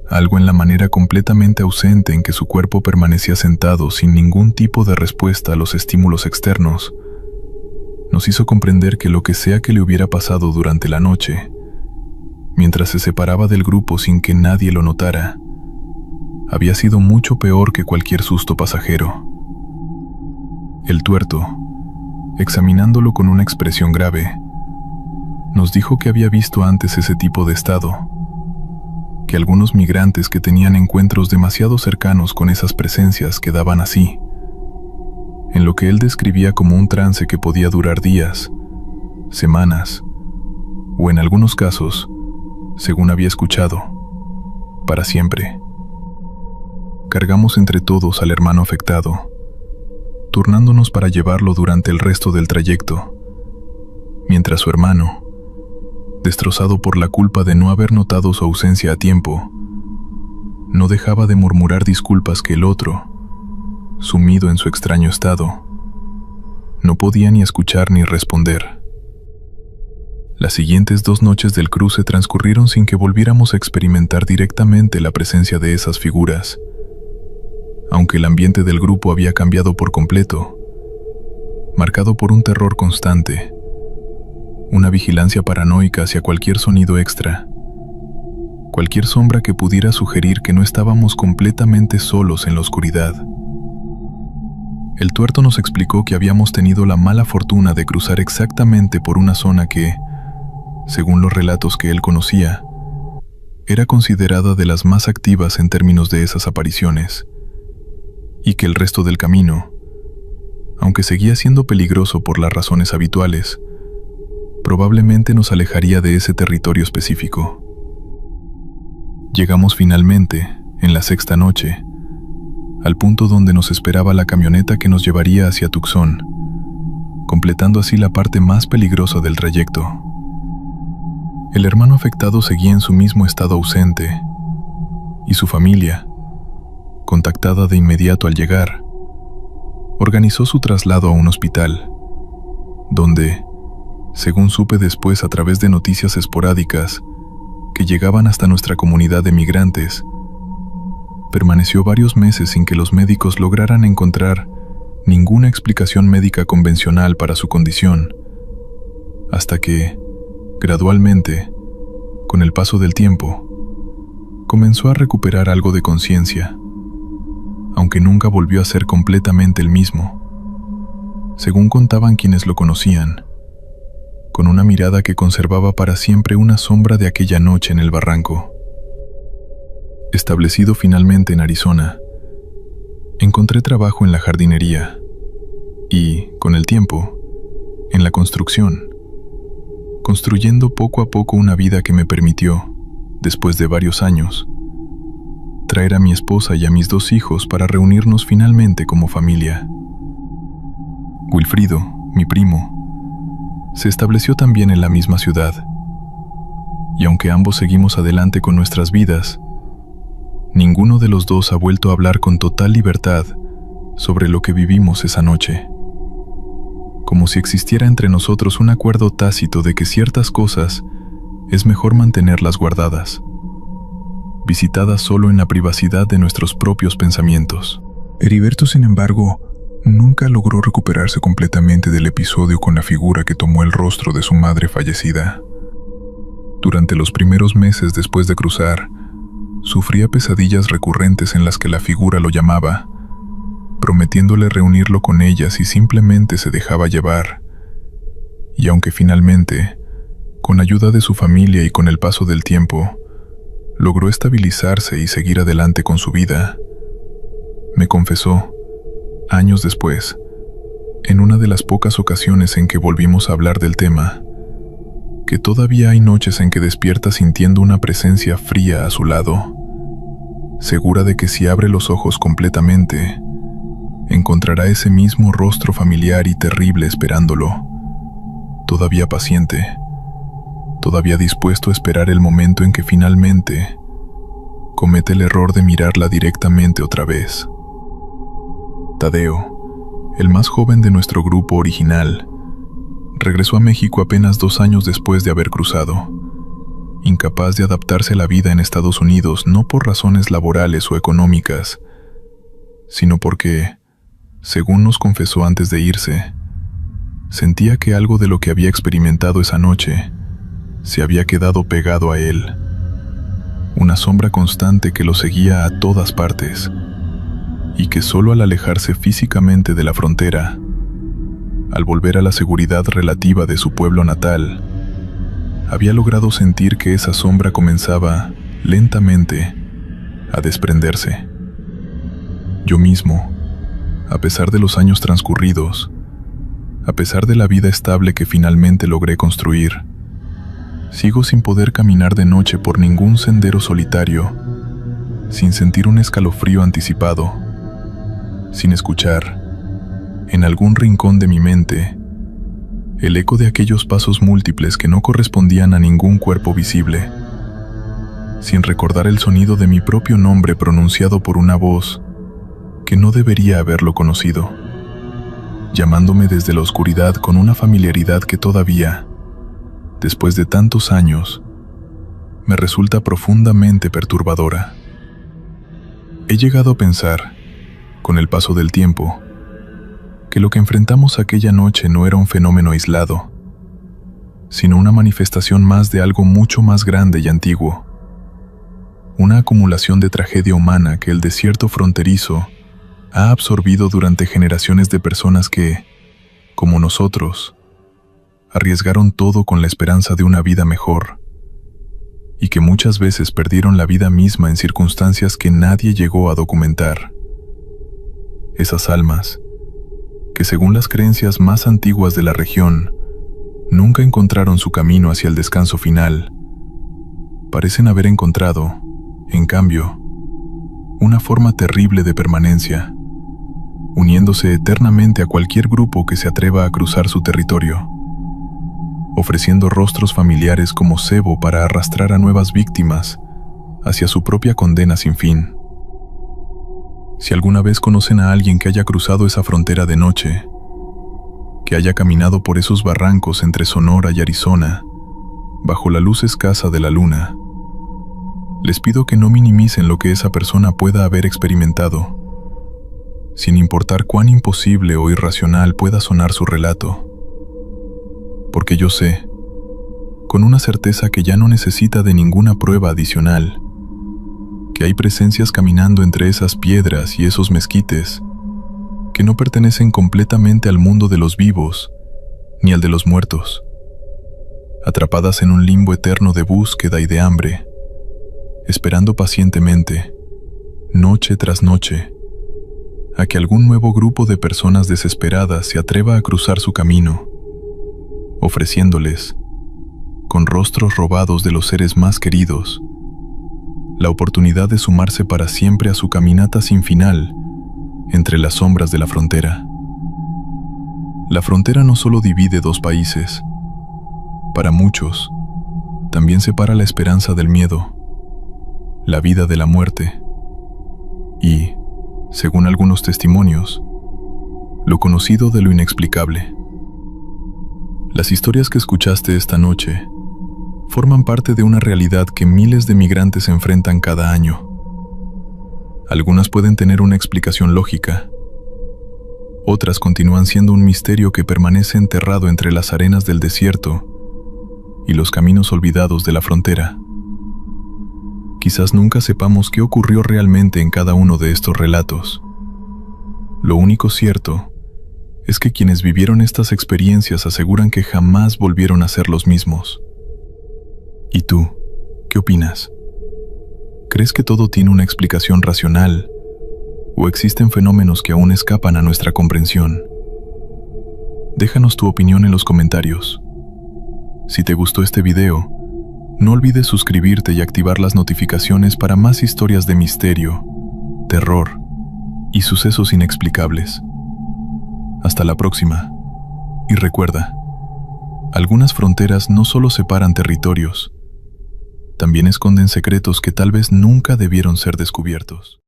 algo en la manera completamente ausente en que su cuerpo permanecía sentado sin ningún tipo de respuesta a los estímulos externos, nos hizo comprender que lo que sea que le hubiera pasado durante la noche, mientras se separaba del grupo sin que nadie lo notara, había sido mucho peor que cualquier susto pasajero. El tuerto, examinándolo con una expresión grave, nos dijo que había visto antes ese tipo de estado, que algunos migrantes que tenían encuentros demasiado cercanos con esas presencias quedaban así, en lo que él describía como un trance que podía durar días, semanas, o en algunos casos, según había escuchado, para siempre. Cargamos entre todos al hermano afectado, turnándonos para llevarlo durante el resto del trayecto, mientras su hermano, destrozado por la culpa de no haber notado su ausencia a tiempo, no dejaba de murmurar disculpas que el otro, sumido en su extraño estado, no podía ni escuchar ni responder. Las siguientes 2 noches del cruce transcurrieron sin que volviéramos a experimentar directamente la presencia de esas figuras, aunque el ambiente del grupo había cambiado por completo, marcado por un terror constante, una vigilancia paranoica hacia cualquier sonido extra, cualquier sombra que pudiera sugerir que no estábamos completamente solos en la oscuridad. El tuerto nos explicó que habíamos tenido la mala fortuna de cruzar exactamente por una zona que, según los relatos que él conocía, era considerada de las más activas en términos de esas apariciones, y que el resto del camino, aunque seguía siendo peligroso por las razones habituales, probablemente nos alejaría de ese territorio específico. Llegamos finalmente, en la 6ª noche, al punto donde nos esperaba la camioneta que nos llevaría hacia Tucson, completando así la parte más peligrosa del trayecto. El hermano afectado seguía en su mismo estado ausente, y su familia, contactada de inmediato al llegar, organizó su traslado a un hospital, donde, según supe después a través de noticias esporádicas que llegaban hasta nuestra comunidad de migrantes, permaneció varios meses sin que los médicos lograran encontrar ninguna explicación médica convencional para su condición, hasta que, gradualmente, con el paso del tiempo, comenzó a recuperar algo de conciencia, aunque nunca volvió a ser completamente el mismo, según contaban quienes lo conocían, con una mirada que conservaba para siempre una sombra de aquella noche en el barranco. Establecido finalmente en Arizona, encontré trabajo en la jardinería y, con el tiempo, en la construcción, construyendo poco a poco una vida que me permitió, después de varios años, traer a mi esposa y a mis 2 hijos para reunirnos finalmente como familia. Wilfrido, mi primo, se estableció también en la misma ciudad, y aunque ambos seguimos adelante con nuestras vidas, ninguno de los 2 ha vuelto a hablar con total libertad sobre lo que vivimos esa noche, como si existiera entre nosotros un acuerdo tácito de que ciertas cosas es mejor mantenerlas guardadas, visitadas solo en la privacidad de nuestros propios pensamientos. Heriberto, sin embargo, nunca logró recuperarse completamente del episodio con la figura que tomó el rostro de su madre fallecida. Durante los primeros meses después de cruzar, sufría pesadillas recurrentes en las que la figura lo llamaba, prometiéndole reunirlo con ella si simplemente se dejaba llevar, Y aunque finalmente, con ayuda de su familia y con el paso del tiempo, logró estabilizarse y seguir adelante con su vida, me confesó, años después, en una de las pocas ocasiones en que volvimos a hablar del tema, que todavía hay noches en que despierta sintiendo una presencia fría a su lado, segura de que si abre los ojos completamente, encontrará ese mismo rostro familiar y terrible esperándolo, todavía paciente, todavía dispuesto a esperar el momento en que finalmente comete el error de mirarla directamente otra vez. Tadeo, el más joven de nuestro grupo original, regresó a México apenas 2 años después de haber cruzado, incapaz de adaptarse a la vida en Estados Unidos no por razones laborales o económicas, sino porque, según nos confesó antes de irse, sentía que algo de lo que había experimentado esa noche se había quedado pegado a él, una sombra constante que lo seguía a todas partes, y que solo al alejarse físicamente de la frontera, al volver a la seguridad relativa de su pueblo natal, había logrado sentir que esa sombra comenzaba, lentamente, a desprenderse. Yo mismo, a pesar de los años transcurridos, a pesar de la vida estable que finalmente logré construir, sigo sin poder caminar de noche por ningún sendero solitario, sin sentir un escalofrío anticipado, sin escuchar, en algún rincón de mi mente, el eco de aquellos pasos múltiples que no correspondían a ningún cuerpo visible, sin recordar el sonido de mi propio nombre pronunciado por una voz que no debería haberlo conocido, llamándome desde la oscuridad con una familiaridad que todavía, después de tantos años, me resulta profundamente perturbadora. He llegado a pensar, con el paso del tiempo, que lo que enfrentamos aquella noche no era un fenómeno aislado, sino una manifestación más de algo mucho más grande y antiguo, una acumulación de tragedia humana que el desierto fronterizo ha absorbido durante generaciones de personas que, como nosotros, arriesgaron todo con la esperanza de una vida mejor, y que muchas veces perdieron la vida misma en circunstancias que nadie llegó a documentar. Esas almas, que según las creencias más antiguas de la región, nunca encontraron su camino hacia el descanso final, parecen haber encontrado, en cambio, una forma terrible de permanencia, uniéndose eternamente a cualquier grupo que se atreva a cruzar su territorio, ofreciendo rostros familiares como cebo para arrastrar a nuevas víctimas hacia su propia condena sin fin. Si alguna vez conocen a alguien que haya cruzado esa frontera de noche, que haya caminado por esos barrancos entre Sonora y Arizona, bajo la luz escasa de la luna, les pido que no minimicen lo que esa persona pueda haber experimentado, sin importar cuán imposible o irracional pueda sonar su relato. Porque yo sé, con una certeza que ya no necesita de ninguna prueba adicional, que hay presencias caminando entre esas piedras y esos mezquites que no pertenecen completamente al mundo de los vivos ni al de los muertos, atrapadas en un limbo eterno de búsqueda y de hambre, esperando pacientemente, noche tras noche, a que algún nuevo grupo de personas desesperadas se atreva a cruzar su camino, ofreciéndoles, con rostros robados de los seres más queridos, la oportunidad de sumarse para siempre a su caminata sin final entre las sombras de la frontera. La frontera no solo divide 2 países. Para muchos, también separa la esperanza del miedo, la vida de la muerte y, según algunos testimonios, lo conocido de lo inexplicable. Las historias que escuchaste esta noche forman parte de una realidad que miles de migrantes enfrentan cada año. Algunas pueden tener una explicación lógica. Otras continúan siendo un misterio que permanece enterrado entre las arenas del desierto y los caminos olvidados de la frontera. Quizás nunca sepamos qué ocurrió realmente en cada uno de estos relatos. Lo único cierto es que quienes vivieron estas experiencias aseguran que jamás volvieron a ser los mismos. ¿Y tú, qué opinas? ¿Crees que todo tiene una explicación racional o existen fenómenos que aún escapan a nuestra comprensión? Déjanos tu opinión en los comentarios. Si te gustó este video, no olvides suscribirte y activar las notificaciones para más historias de misterio, terror y sucesos inexplicables. Hasta la próxima. Y recuerda, algunas fronteras no solo separan territorios, también esconden secretos que tal vez nunca debieron ser descubiertos.